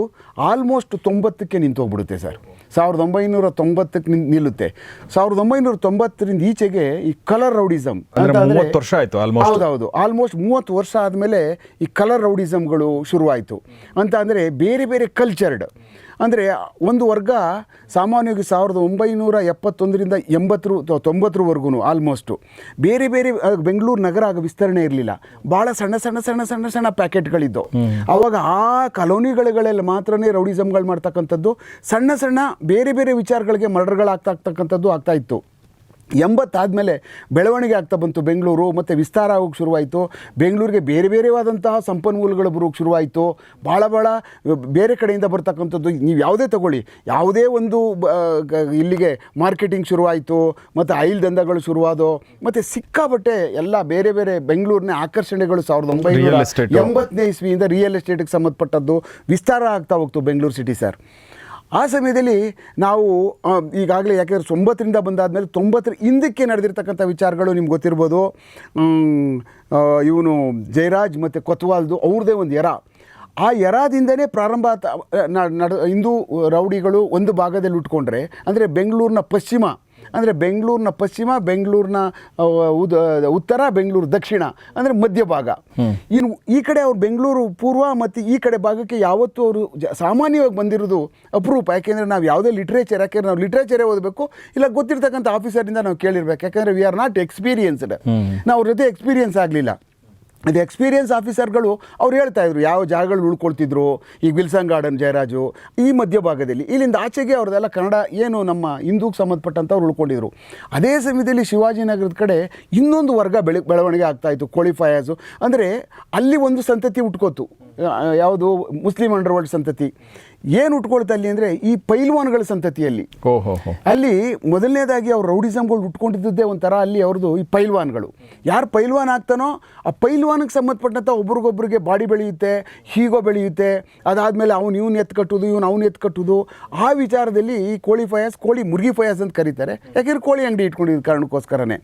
ಆಲ್ಮೋಸ್ಟ್ 90ಕ್ಕೆ ನಿಂತೋಗ್ಬಿಡುತ್ತೆ ಸರ್. 1990ಕ್ಕೆ ನಿಲ್ಲುತ್ತೆ. 1990ರಿಂದ ಈಚೆಗೆ ಈ ಕಲರ್ ರೌಡಿಸಮ್ ಅಂದ್ರೆ 30 ವರ್ಷ ಆಯ್ತು ಆಲ್ಮೋಸ್ಟ್. ಹೌದು, ಆಲ್ಮೋಸ್ಟ್ 30 ವರ್ಷ ಆದಮೇಲೆ ಈ ಕಲರ್ ರೌಡಿಸಮ್ಗಳು ಶುರುವಾಯಿತು. ಅಂತ ಅಂದರೆ ಬೇರೆ ಬೇರೆ ಕಲ್ಚರ್ಡ್, ಅಂದರೆ ಒಂದು ವರ್ಗ ಸಾಮಾನ್ಯವಾಗಿ 1971ರಿಂದ 90ವರೆಗೂ ಆಲ್ಮೋಸ್ಟು ಬೇರೆ ಬೇರೆ ಬೆಂಗಳೂರು ನಗರ ಆಗ ವಿಸ್ತರಣೆ ಇರಲಿಲ್ಲ, ಭಾಳ ಸಣ್ಣ ಸಣ್ಣ ಸಣ್ಣ ಸಣ್ಣ ಸಣ್ಣ ಪ್ಯಾಕೆಟ್ಗಳಿದ್ದು. ಆವಾಗ ಆ ಕಾಲೋನಿಗಳೆಲ್ಲ ಮಾತ್ರನೇ ರೌಡಿಸಮ್ಗಳು ಮಾಡ್ತಕ್ಕಂಥದ್ದು, ಸಣ್ಣ ಸಣ್ಣ ಬೇರೆ ಬೇರೆ ವಿಚಾರಗಳಿಗೆ ಮರ್ಡರ್ಗಳಾಗ್ತಕ್ಕಂಥದ್ದು ಆಗ್ತಾ ಇತ್ತು. 80 ಆದಮೇಲೆ ಬೆಳವಣಿಗೆ ಆಗ್ತಾ ಬಂತು ಬೆಂಗಳೂರು, ಮತ್ತು ವಿಸ್ತಾರ ಆಗೋಕ್ಕೆ ಶುರುವಾಯಿತು. ಬೆಂಗಳೂರಿಗೆ ಬೇರೆ ಬೇರೆವಾದಂತಹ ಸಂಪನ್ಮೂಲಗಳು ಬರೋಕ್ಕೆ ಶುರುವಾಯಿತು. ಭಾಳ ಬೇರೆ ಕಡೆಯಿಂದ ಬರ್ತಕ್ಕಂಥದ್ದು ನೀವು ಯಾವುದೇ ತಗೊಳ್ಳಿ, ಯಾವುದೇ ಒಂದು ಇಲ್ಲಿಗೆ ಮಾರ್ಕೆಟಿಂಗ್ ಶುರುವಾಯಿತು, ಮತ್ತು ಆಯಿಲ್ ದಂಧೆಗಳು ಶುರುವಾದವು, ಮತ್ತು ಸಿಕ್ಕಾಬಟ್ಟೆ ಎಲ್ಲ ಬೇರೆ ಬೇರೆ ಬೆಂಗಳೂರಿನ ಆಕರ್ಷಣೆಗಳು 1980ನೇ ಇಸ್ವಿಯಿಂದ ರಿಯಲ್ ಎಸ್ಟೇಟಿಗೆ ಸಂಬಂಧಪಟ್ಟದ್ದು ವಿಸ್ತಾರ ಆಗ್ತಾ ಹೋಗ್ತು ಬೆಂಗಳೂರು ಸಿಟಿ ಸರ್. ಆ ಸಮಯದಲ್ಲಿ ನಾವು ಈಗಾಗಲೇ ಯಾಕೆಂದರೆ 90ರಿಂದ ಬಂದಾದಮೇಲೆ 90ರ ಹಿಂದಕ್ಕೆ ನಡೆದಿರ್ತಕ್ಕಂಥ ವಿಚಾರಗಳು ನಿಮ್ಗೆ ಗೊತ್ತಿರ್ಬೋದು. ಇವನು ಜಯರಾಜ್ ಮತ್ತು ಕೊತ್ವಾಲ್ದು ಅವ್ರದ್ದೇ ಒಂದು ಎರ, ಆ ಎರಾದಿಂದನೇ ಪ್ರಾರಂಭ ಹಿಂದೂ ರೌಡಿಗಳು ಒಂದು ಭಾಗದಲ್ಲಿ ಉಟ್ಕೊಂಡ್ರೆ, ಅಂದರೆ ಬೆಂಗಳೂರಿನ ಪಶ್ಚಿಮ, ಅಂದರೆ ಬೆಂಗಳೂರಿನ ಪಶ್ಚಿಮ, ಬೆಂಗಳೂರಿನ ಉತ್ತರ, ಬೆಂಗಳೂರು ದಕ್ಷಿಣ, ಅಂದರೆ ಮಧ್ಯಭಾಗ. ಇನ್ನು ಈ ಕಡೆ ಅವ್ರು ಬೆಂಗಳೂರು ಪೂರ್ವ ಮತ್ತು ಈ ಕಡೆ ಭಾಗಕ್ಕೆ ಯಾವತ್ತೂ ಅವರು ಸಾಮಾನ್ಯವಾಗಿ ಬಂದಿರೋದು ಅಪರೂಪ. ಯಾಕೆಂದರೆ ನಾವು ಯಾವುದೇ ಲಿಟ್ರೇಚರ್, ಯಾಕೆಂದರೆ ನಾವು ಲಿಟ್ರೇಚರೇ ಓದಬೇಕು, ಇಲ್ಲ ಗೊತ್ತಿರ್ತಕ್ಕಂಥ ಆಫೀಸರಿಂದ ನಾವು ಕೇಳಿರ್ಬೇಕು. ಯಾಕೆಂದರೆ ವಿ ಆರ್ ನಾಟ್ ಎಕ್ಸ್ಪೀರಿಯನ್ಸ್ಡ್, ನಾವು ಅವ್ರ ಜೊತೆ ಎಕ್ಸ್ಪೀರಿಯನ್ಸ್ ಆಗಲಿಲ್ಲ. ಅದು ಎಕ್ಸ್ಪೀರಿಯನ್ಸ್ ಆಫೀಸರ್ಗಳು ಅವ್ರು ಹೇಳ್ತಾಯಿದ್ರು ಯಾವ ಜಾಗಗಳು ಉಳ್ಕೊಳ್ತಿದ್ರು. ಈಗ ವಿಲ್ಸನ್ ಗಾರ್ಡನ್ ಜಯರಾಜು ಈ ಮಧ್ಯಭಾಗದಲ್ಲಿ, ಇಲ್ಲಿಂದ ಆಚೆಗೆ ಅವ್ರದ್ದೆಲ್ಲ ಕನ್ನಡ ಏನು ನಮ್ಮ ಹಿಂದೂಗೆ ಸಂಬಂಧಪಟ್ಟಂಥವ್ರು ಉಳ್ಕೊಂಡಿದ್ರು. ಅದೇ ಸಮಯದಲ್ಲಿ ಶಿವಾಜಿನಗರದ ಕಡೆ ಇನ್ನೊಂದು ವರ್ಗ ಬೆಳವಣಿಗೆ ಆಗ್ತಾಯಿತ್ತು, ಕೋಳಿ ಫಯಾಜು. ಅಂದರೆ ಅಲ್ಲಿ ಒಂದು ಸಂತತಿ ಉಟ್ಕೋತು, ಯಾವುದು ಮುಸ್ಲಿಂ ಅಂಡರ್ವರ್ಲ್ಡ್ ಸಂತತಿ. ಏನು ಉಟ್ಕೊಳ್ತಾ ಅಲ್ಲಿ ಅಂದರೆ ಈ ಪೈಲ್ವಾನ್ಗಳ ಸಂತತಿಯಲ್ಲಿ. ಅಲ್ಲಿ ಮೊದಲನೇದಾಗಿ ಅವ್ರು ರೌಡಿಸಮ್ಗಳು ಉಟ್ಕೊಂಡಿದ್ದೇ ಒಂಥರ ಅಲ್ಲಿ ಅವ್ರದ್ದು ಈ ಪೈಲ್ವಾನ್ಗಳು. ಯಾರು ಪೈಲ್ವಾನ್ ಆಗ್ತಾನೋ ಆ ಪೈಲ್ವಾನ್ಗೆ ಸಂಬಂಧಪಟ್ಟಂಥ ಒಬ್ರಿಗೊಬ್ರಿಗೆ ಬಾಡಿ ಬೆಳೆಯುತ್ತೆ, ಹೀಗೋ ಬೆಳೆಯುತ್ತೆ. ಅದಾದಮೇಲೆ ಇವನು ಎತ್ತು ಕಟ್ಟೋದು, ಅವನು ಎತ್ತು ಕಟ್ಟೋದು. ಆ ವಿಚಾರದಲ್ಲಿ ಈ ಕೋಳಿ ಫಯಾಸ್, ಮುರ್ಗಿ ಫಯಾಸ್ ಅಂತ ಕರೀತಾರೆ, ಯಾಕೆಂದ್ರೆ ಕೋಳಿ ಅಂಗಡಿ ಇಟ್ಕೊಂಡಿದ್ದ ಕಾರಣಕ್ಕೋಸ್ಕರನೇ.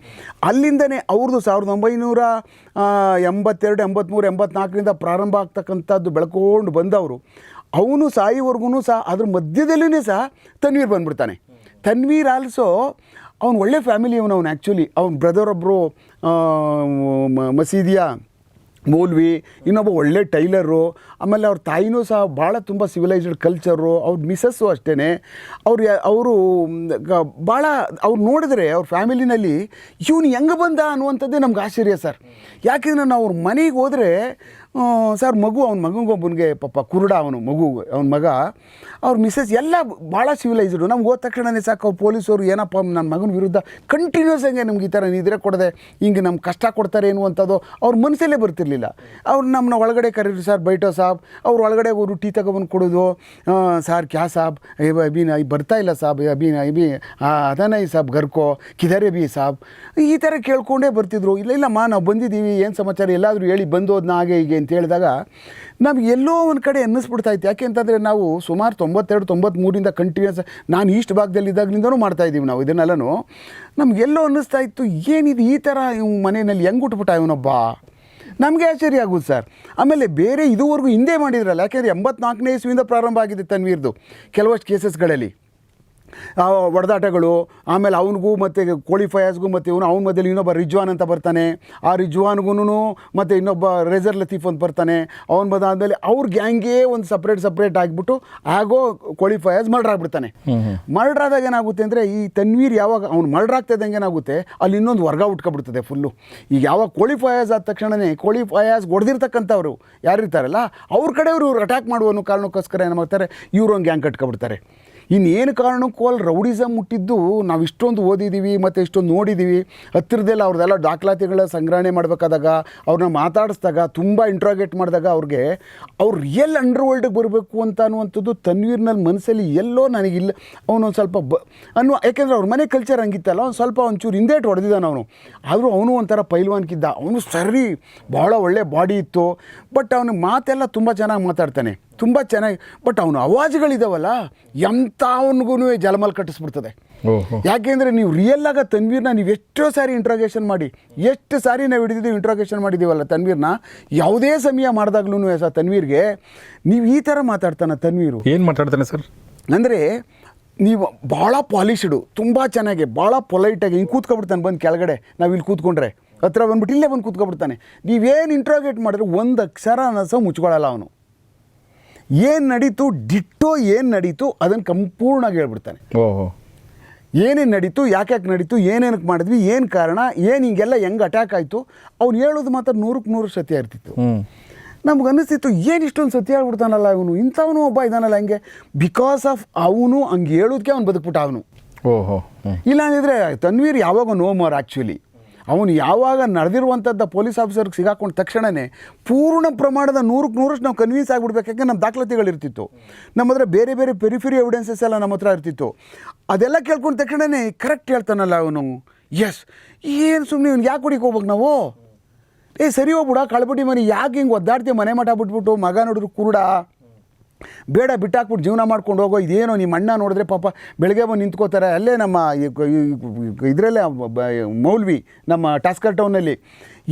ಅಲ್ಲಿಂದನೇ ಅವ್ರದ್ದು 1982, 83, 84ರಿಂದ ಪ್ರಾರಂಭ ಆಗ್ತಕ್ಕಂಥದ್ದು ಬೆಳ್ಕೊಂಡು ಬಂದವರು. ಅವನು ಸಾಯುವವರೆಗೂ ಸಹ ಅದ್ರ ಮಧ್ಯದಲ್ಲೇ ಸಹ ತನ್ವೀರ್ ಬಂದ್ಬಿಡ್ತಾನೆ. ತನ್ವೀರ್ ಆಲ್ಸೋ ಅವ್ನು ಒಳ್ಳೆ ಫ್ಯಾಮಿಲಿ ಅವನು ಆ್ಯಕ್ಚುಲಿ. ಅವ್ನ ಬ್ರದರ್ ಒಬ್ಬರು ಮಸೀದಿಯ ಮೌಲ್ವಿ, ಇನ್ನೊಬ್ಬ ಒಳ್ಳೆ ಟೈಲರು. ಆಮೇಲೆ ಅವ್ರ ತಾಯಿನೂ ಸಹ ಭಾಳ ತುಂಬ ಸಿವಿಲೈಸ್ಡ್ ಕಲ್ಚರು. ಅವ್ರ ಮಿಸಸ್ಸು ಅಷ್ಟೇ. ಅವರು ಭಾಳ ಅವ್ರು ನೋಡಿದ್ರೆ ಅವ್ರ ಫ್ಯಾಮಿಲಿನಲ್ಲಿ ಇವನು ಹೆಂಗೆ ಬಂದ ಅನ್ನುವಂಥದ್ದೇ ನಮ್ಗೆ ಆಶ್ಚರ್ಯ ಸರ್. ಯಾಕೆಂದರೆ ನಾವು ಅವ್ರ ಮನೆಗೆ ಹೋದರೆ ಸರ್ ಅವ್ನ ಮಗನಿಗೊಬ್ಬನಿಗೆ ಪಾಪ ಕುರುಡ, ಅವನ ಮಗ, ಅವ್ರ ಮಿಸ್ಸಸ್ ಎಲ್ಲ ಭಾಳ ಸಿವಿಲೈಸ್ಡು. ನಮ್ಗೆ ಹೋದ ತಕ್ಷಣವೇ ಸಾಕು ಅವ್ರು ಪೊಲೀಸವರು ಏನಪ್ಪ ನನ್ನ ಮಗನ ವಿರುದ್ಧ ಕಂಟಿನ್ಯೂಸ್ ಆಗಿ ನಮ್ಗೆ ಈ ಥರ ನಿದ್ರೆ ಕೊಡದೆ ಹಿಂಗೆ ನಮ್ಗೆ ಕಷ್ಟ ಕೊಡ್ತಾರೆ ಎನ್ನುವಂಥದ್ದು ಅವ್ರ ಮನಸ್ಸಲ್ಲೇ ಬರ್ತಿರ್ಲಿಲ್ಲ. ಅವ್ರು ನಮ್ಮನ್ನ ಒಳಗಡೆ ಕರೀರಿ ಸರ್, ಬೈಟೋ ಸಾಬ್. ಅವ್ರು ಒಳಗಡೆ ಅವರು ಟೀ ತಗೊಬಂದು ಕೊಡೋದು. ಸಾರ್ ಕ್ಯಾ ಸಾಬ್, ಅಭಿ ಬರ್ತಾ ಇಲ್ಲ ಸಾಬ್, ಅಭಿ ಅದನ್ನ ಈ ಸಾಬ್ ಗರ್ಕೋ ಕಿದರೆ ಬಿ ಸಾಬ್, ಈ ಥರ ಕೇಳ್ಕೊಂಡೇ ಬರ್ತಿದ್ರು. ಇಲ್ಲಮ್ಮ ನಾವು ಬಂದಿದ್ದೀವಿ, ಏನು ಸಮಾಚಾರ, ಎಲ್ಲಾದರೂ ಹೇಳಿ ಬಂದೋದನ್ನ ಹಾಗೆ ಹೀಗೆ ಅಂತ ಹೇಳಿದಾಗ ನಮ್ಗೆ ಎಲ್ಲೋ ಒಂದು ಕಡೆ ಅನ್ನಿಸ್ಬಿಡ್ತಾಯಿತ್ತು. ಯಾಕೆ ಅಂತಂದರೆ ನಾವು ಸುಮಾರು 92, 93ರಿಂದ ಕಂಟಿನ್ಯೂಸ್, ನಾನು ಈಸ್ಟ್ ಭಾಗದಲ್ಲಿದ್ದಾಗಲಿಂದನೂ ಮಾಡ್ತಾಯಿದ್ದೀವಿ ನಾವು ಇದನ್ನೆಲ್ಲನೂ. ನಮಗೆಲ್ಲೋ ಅನ್ನಿಸ್ತಾ ಇತ್ತು, ಏನಿದು ಈ ಥರ ಮನೆಯಲ್ಲಿ ಹೆಂಗೆ ಉಟ್ಬಿಟ್ಟ ಇವನೊಬ್ಬ, ನಮಗೆ ಆಶ್ಚರ್ಯ ಆಗೋದು ಸರ್. ಆಮೇಲೆ ಬೇರೆ ಇದುವರೆಗೂ ಹಿಂದೆ ಮಾಡಿದ್ರಲ್ಲ, ಯಾಕೆಂದರೆ 84ನೇ ಇಸ್ವಿಯಿಂದ ಪ್ರಾರಂಭ ಆಗಿದೆ ತನ್ವೀರ್ದು ಕೆಲವಷ್ಟು ಕೇಸಸ್ಗಳಲ್ಲಿ ಹೊಡೆದಾಟಗಳು. ಆಮೇಲೆ ಅವನಿಗೂ ಮತ್ತು ಕೋಳಿ ಫಯಾಜ್ಗೂ ಮತ್ತು ಅವನ ಮಧ್ಯದಲ್ಲಿ ಇನ್ನೊಬ್ಬ ರಿಜ್ವಾನ್ ಅಂತ ಬರ್ತಾನೆ. ಆ ರಿಜ್ವಾನ್ಗೂ ಮತ್ತು ಇನ್ನೊಬ್ಬ ರೇಜರ್ ಲತೀಫ್ ಅಂತ ಬರ್ತಾನೆ. ಅವನು ಬಂದಾದಮೇಲೆ ಅವ್ರ ಗ್ಯಾಂಗೇ ಒಂದು ಸಪ್ರೇಟ್ ಆಗಿಬಿಟ್ಟು ಆಗೋ ಕೋಳಿ ಫಯಾಜ್ ಮರ್ಡರ್ ಆಗಿಬಿಡ್ತಾನೆ. ಮರ್ಡರ್ ಆದಾಗ ಏನಾಗುತ್ತೆ ಅಂದರೆ ಈ ತನ್ವೀರ್ ಯಾವಾಗ ಅವ್ನು ಮರ್ಡರ್ ಆಗ್ತಾಯಿದ್ದಂಗೆ ಏನಾಗುತ್ತೆ, ಅಲ್ಲಿ ಇನ್ನೊಂದು ವರ್ಗ ಉಟ್ಕೊಬಿಡ್ತದೆ ಫುಲ್ಲು. ಈಗ ಯಾವಾಗ ಕೋಳಿ ಫಯಾಜ್ ಆದ ತಕ್ಷಣವೇ ಕೋಳಿ ಫಯಾಜ್ ಹೊಡೆದಿರ್ತಕ್ಕಂಥವ್ರು ಯಾರಿರ್ತಾರಲ್ಲ ಅವ್ರ ಕಡೆಯವರು ಇವ್ರು ಅಟ್ಯಾಕ್ ಮಾಡುವ ಅನ್ನೋ ಕಾರಣಕ್ಕೋಸ್ಕರ ಏನು ಮಾಡ್ತಾರೆ, ಇವರು ಒಂದು ಗ್ಯಾಂಗ್ ಕಟ್ಕೊಬಿಡ್ತಾರೆ. ಇನ್ನೇನು ಕಾರಣಕ್ಕೂ ಅಲ್ಲಿ ರೌಡಿಸಮ್ ಮುಟ್ಟಿದ್ದು ನಾವು ಇಷ್ಟೊಂದು ಓದಿದ್ದೀವಿ ಮತ್ತು ಇಷ್ಟೊಂದು ನೋಡಿದ್ದೀವಿ. ಹತ್ತಿರದೆಲ್ಲ ಅವ್ರದ್ದೆಲ್ಲ ದಾಖಲಾತಿಗಳ ಸಂಗ್ರಹಣೆ ಮಾಡಬೇಕಾದಾಗ, ಅವ್ರನ್ನ ಮಾತಾಡಿಸಿದಾಗ, ತುಂಬ ಇಂಟ್ರಾಗೇಟ್ ಮಾಡಿದಾಗ ಅವ್ರಿಗೆ ಅವ್ರು ರಿಯಲ್ ಅಂಡರ್ವರ್ಲ್ಡ್ಗೆ ಬರಬೇಕು ಅಂತ ಅನ್ನುವಂಥದ್ದು ತನ್ವೀರ್ನಲ್ಲಿ ಮನಸ್ಸಲ್ಲಿ ಎಲ್ಲೋ ನನಗಿಲ್ಲ. ಅವನೊಂದು ಸ್ವಲ್ಪ ಯಾಕೆಂದರೆ ಅವ್ರ ಮನೆ ಕಲ್ಚರ್ ಹಂಗಿತ್ತಲ್ಲ, ಒಂದು ಸ್ವಲ್ಪ ಒಂಚೂರು ಹಿಂದೇಟು ಹೊಡೆದಿದ್ದಾನೆ ಅವನು. ಆದರೂ ಅವನು ಒಂಥರ ಪೈಲ್ವಾನ್ಕಿದ್ದ. ಅವನು ಸರಿ ಭಾಳ ಒಳ್ಳೆ ಬಾಡಿ ಇತ್ತು. ಬಟ್ ಅವನ ಮಾತೆಲ್ಲ ತುಂಬ ಚೆನ್ನಾಗಿ ಮಾತಾಡ್ತಾನೆ, ತುಂಬ ಚೆನ್ನಾಗಿ. ಬಟ್ ಅವನು ಅವಾಜ್ಗಳಿದಾವಲ್ಲ ಎಂಥವನಿಗೂ ಜಲಮಲ್ ಕಟ್ಟಿಸ್ಬಿಡ್ತದೆ. ಯಾಕೆಂದರೆ ನೀವು ರಿಯಲ್ಲಾಗ ತನ್ವೀರ್ನ ನೀವು ಎಷ್ಟೋ ಸಾರಿ ಇಂಟ್ರಾಗೇಷನ್ ಮಾಡಿ, ಎಷ್ಟು ಸಾರಿ ನಾವು ಹಿಡಿದಿದ್ದೀವಿ ಇಂಟ್ರಾಗೇಷನ್ ಮಾಡಿದ್ದೀವಲ್ಲ ತನ್ವೀರ್ನ, ಯಾವುದೇ ಸಮಯ ಮಾಡಿದಾಗ್ಲೂ ಸಹ ತನ್ವೀರ್ಗೆ ನೀವು ಈ ಥರ ಮಾತಾಡ್ತಾನೆ ತನ್ವೀರು. ಏನು ಮಾತಾಡ್ತಾನೆ ಸರ್? ಅಂದರೆ ನೀವು ಭಾಳ ಪಾಲಿಶ್ಡು, ತುಂಬ ಚೆನ್ನಾಗಿ, ಭಾಳ ಪೊಲೈಟಾಗಿ ಹಿಂಗೆ ಕೂತ್ಕೊಬಿಡ್ತಾನೆ ಬಂದು ಕೆಳಗಡೆ. ನಾವು ಇಲ್ಲಿ ಕೂತ್ಕೊಂಡ್ರೆ ಹತ್ರ ಬಂದ್ಬಿಟ್ಟು ಇಲ್ಲೇ ಬಂದು ಕೂತ್ಕೊಬಿಡ್ತಾನೆ. ನೀವೇನು ಇಂಟ್ರೋಗೇಟ್ ಮಾಡಿದ್ರೆ ಒಂದು ಅಕ್ಷರ ಸಹ ಮುಚ್ಕೊಳ್ಳಲ್ಲ ಅವನು. ಏನು ನಡೀತು ಡಿಟ್ಟೋ ಏನು ನಡೀತು ಅದನ್ನು ಸಂಪೂರ್ಣವಾಗಿ ಹೇಳ್ಬಿಡ್ತಾನೆ. ಓಹೋ, ಏನೇನು ನಡೀತು, ಯಾಕೆ ನಡೀತು, ಏನೇನಕ್ಕೆ ಮಾಡಿದ್ವಿ, ಏನು ಕಾರಣ, ಏನು ಹಿಂಗೆಲ್ಲ ಹೆಂಗೆ ಅಟ್ಯಾಕ್ ಆಯಿತು, ಅವ್ನು ಹೇಳೋದು ಮಾತ್ರ 100% ಸತ್ಯ ಇರ್ತಿತ್ತು. ನಮ್ಗೆ ಅನ್ನಿಸ್ತಿತ್ತು ಏನು ಇಷ್ಟೊಂದು ಸತ್ಯ ಹೇಳ್ಬಿಡ್ತಾನಲ್ಲ ಇವನು, ಇಂಥವನು ಒಬ್ಬ ಇದ್ದಾನಲ್ಲ ಹಂಗೆ. ಬಿಕಾಸ್ ಆಫ್ ಅವನು ಹಂಗೆ ಹೇಳೋದಕ್ಕೆ ಅವ್ನು ಬದುಕ್ಬಿಟ್ಟ ಅವನು. ಓಹೋ, ಇಲ್ಲ ಅಂದಿದ್ರೆ ತನ್ವೀರ್ ಯಾವಾಗ ನೋ ಮೋರ್ ಆ್ಯಕ್ಚುಲಿ. ಅವನು ಯಾವಾಗ ನಡೆದಿರುವಂಥದ್ದು ಪೊಲೀಸ್ ಆಫೀಸರ್ಗೆ ಸಿಗಾಕೊಂಡ ತಕ್ಷಣವೇ ಪೂರ್ಣ ಪ್ರಮಾಣದ 100% ನಾವು ಕನ್ವಿನ್ಸ್ ಆಗಿಬಿಡ್ಬೇಕು. ಯಾಕೆ ನಮ್ಮ ದಾಖಲಾತಿಗಳಿರ್ತಿತ್ತು, ನಮ್ಮ ಹತ್ರ ಬೇರೆ ಬೇರೆ ಪೆರಿಫೆರಿ ಎವಿಡೆನ್ಸಸ್ ಎಲ್ಲ ನಮ್ಮ ಹತ್ರ ಇರ್ತಿತ್ತು. ಅದೆಲ್ಲ ಕೇಳ್ಕೊಂಡ ತಕ್ಷಣವೇ ಕರೆಕ್ಟ್ ಹೇಳ್ತಾನಲ್ಲ ಅವನು. ಎಸ್, ಏನು ಸುಮ್ಮನೆ ಇವ್ನು ಯಾಕೆ ಹುಡುಕಿ ಹೋಗ್ಬೇಕು ನಾವು, ಸರಿ ಹೋಗ್ಬಿಡ ಕಳ್ಬಿಟ್ಟು ಮನೆ ಯಾಕೆ ಹಿಂಗೆ ಒದ್ದಾಡ್ತೀವಿ, ಮನೆ ಮಠ ಬಿಟ್ಬಿಟ್ಟು ಮಗ ನೋಡಿದ್ರು ಕುರುಡ, ಬೇಡ ಬಿಟ್ಟಾಕ್ಬಿಟ್ಟು ಜೀವನ ಮಾಡ್ಕೊಂಡು ಹೋಗೋ. ಇದೇನೋ ನಿಮ್ಮ ಅಣ್ಣ ನೋಡಿದ್ರೆ ಪಾಪ ಬೆಳಗ್ಗೆ ಬಂದು ನಿಂತ್ಕೋತಾರೆ. ಅಲ್ಲೇ ನಮ್ಮ ಇದರಲ್ಲೇ ಮೌಲ್ವಿ ನಮ್ಮ ಟಾಸ್ಕರ್ ಟೌನಲ್ಲಿ,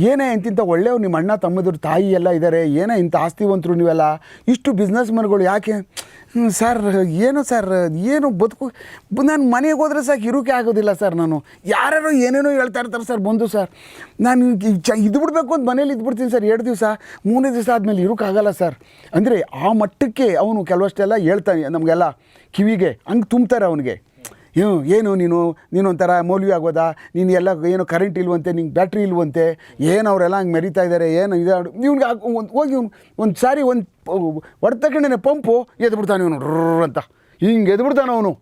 ಏನೇ ಇಂತಿಂಥ ಒಳ್ಳೆಯವ್ರು ನಿಮ್ಮ ಅಣ್ಣ ತಮ್ಮದ್ರು ತಾಯಿ ಎಲ್ಲ ಇದ್ದಾರೆ, ಏನೇ ಇಂಥ ಆಸ್ತಿವಂತರು ನೀವೆಲ್ಲ, ಇಷ್ಟು ಬಿಸ್ನೆಸ್ ಮ್ಯಾನ್ಗಳು ಯಾಕೆ ಸರ್, ಏನು ಸರ್, ಏನು ಬದುಕು, ನಾನು ಮನೆಗೆ ಹೋದರೆ ಸಾಕು ಇರೋಕೆ ಆಗೋದಿಲ್ಲ ಸರ್. ನಾನು ಯಾರ್ಯಾರೋ ಏನೇನೋ ಹೇಳ್ತಾ ಇರ್ತಾರೆ ಸರ್ ಬಂದು. ಸರ್ ನಾನು ಇದು ಬಿಡಬೇಕು ಅಂತ ಮನೇಲಿ ಇದ್ಬಿಡ್ತೀನಿ ಸರ್, 2 ದಿವಸ 3 ದಿವಸ ಆದಮೇಲೆ ಇರೋಕ್ಕಾಗಲ್ಲ ಸರ್. ಅಂದರೆ ಆ ಮಟ್ಟಕ್ಕೆ ಅವನು ಕೆಲವಷ್ಟೆಲ್ಲ ಹೇಳ್ತಾನೆ ನಮಗೆಲ್ಲ ಕಿವಿಗೆ, ಹಂಗೆ ತುಂಬ್ತಾರೆ ಅವನಿಗೆ. ಏನು ನೀನೊಂಥರ ಮೌಲ್ವಿ ಆಗೋದಾ, ನೀನು ಎಲ್ಲ ಏನು ಕರೆಂಟ್ ಇಲ್ವಂತೆ, ನಿಂಗೆ ಬ್ಯಾಟ್ರಿ ಇಲ್ವಂತೆ, ಏನು ಅವರೆಲ್ಲ ಹಂಗೆ ಮೆರಿತಾ ಏನು ಇದು ಇವ್ನಿಗೆ ಹೋಗಿ ಒಂದು ಸಾರಿ ಒಂದು ಹೊಡೆದ ತಕ್ಷಣ ಪಂಪು ಎದ್ಬಿಡ್ತಾನೆ ಇವನು ಅಂತ, ಹಿಂಗೆ ಎದ್ಬಿಡ್ತಾನೆ ಅವನು.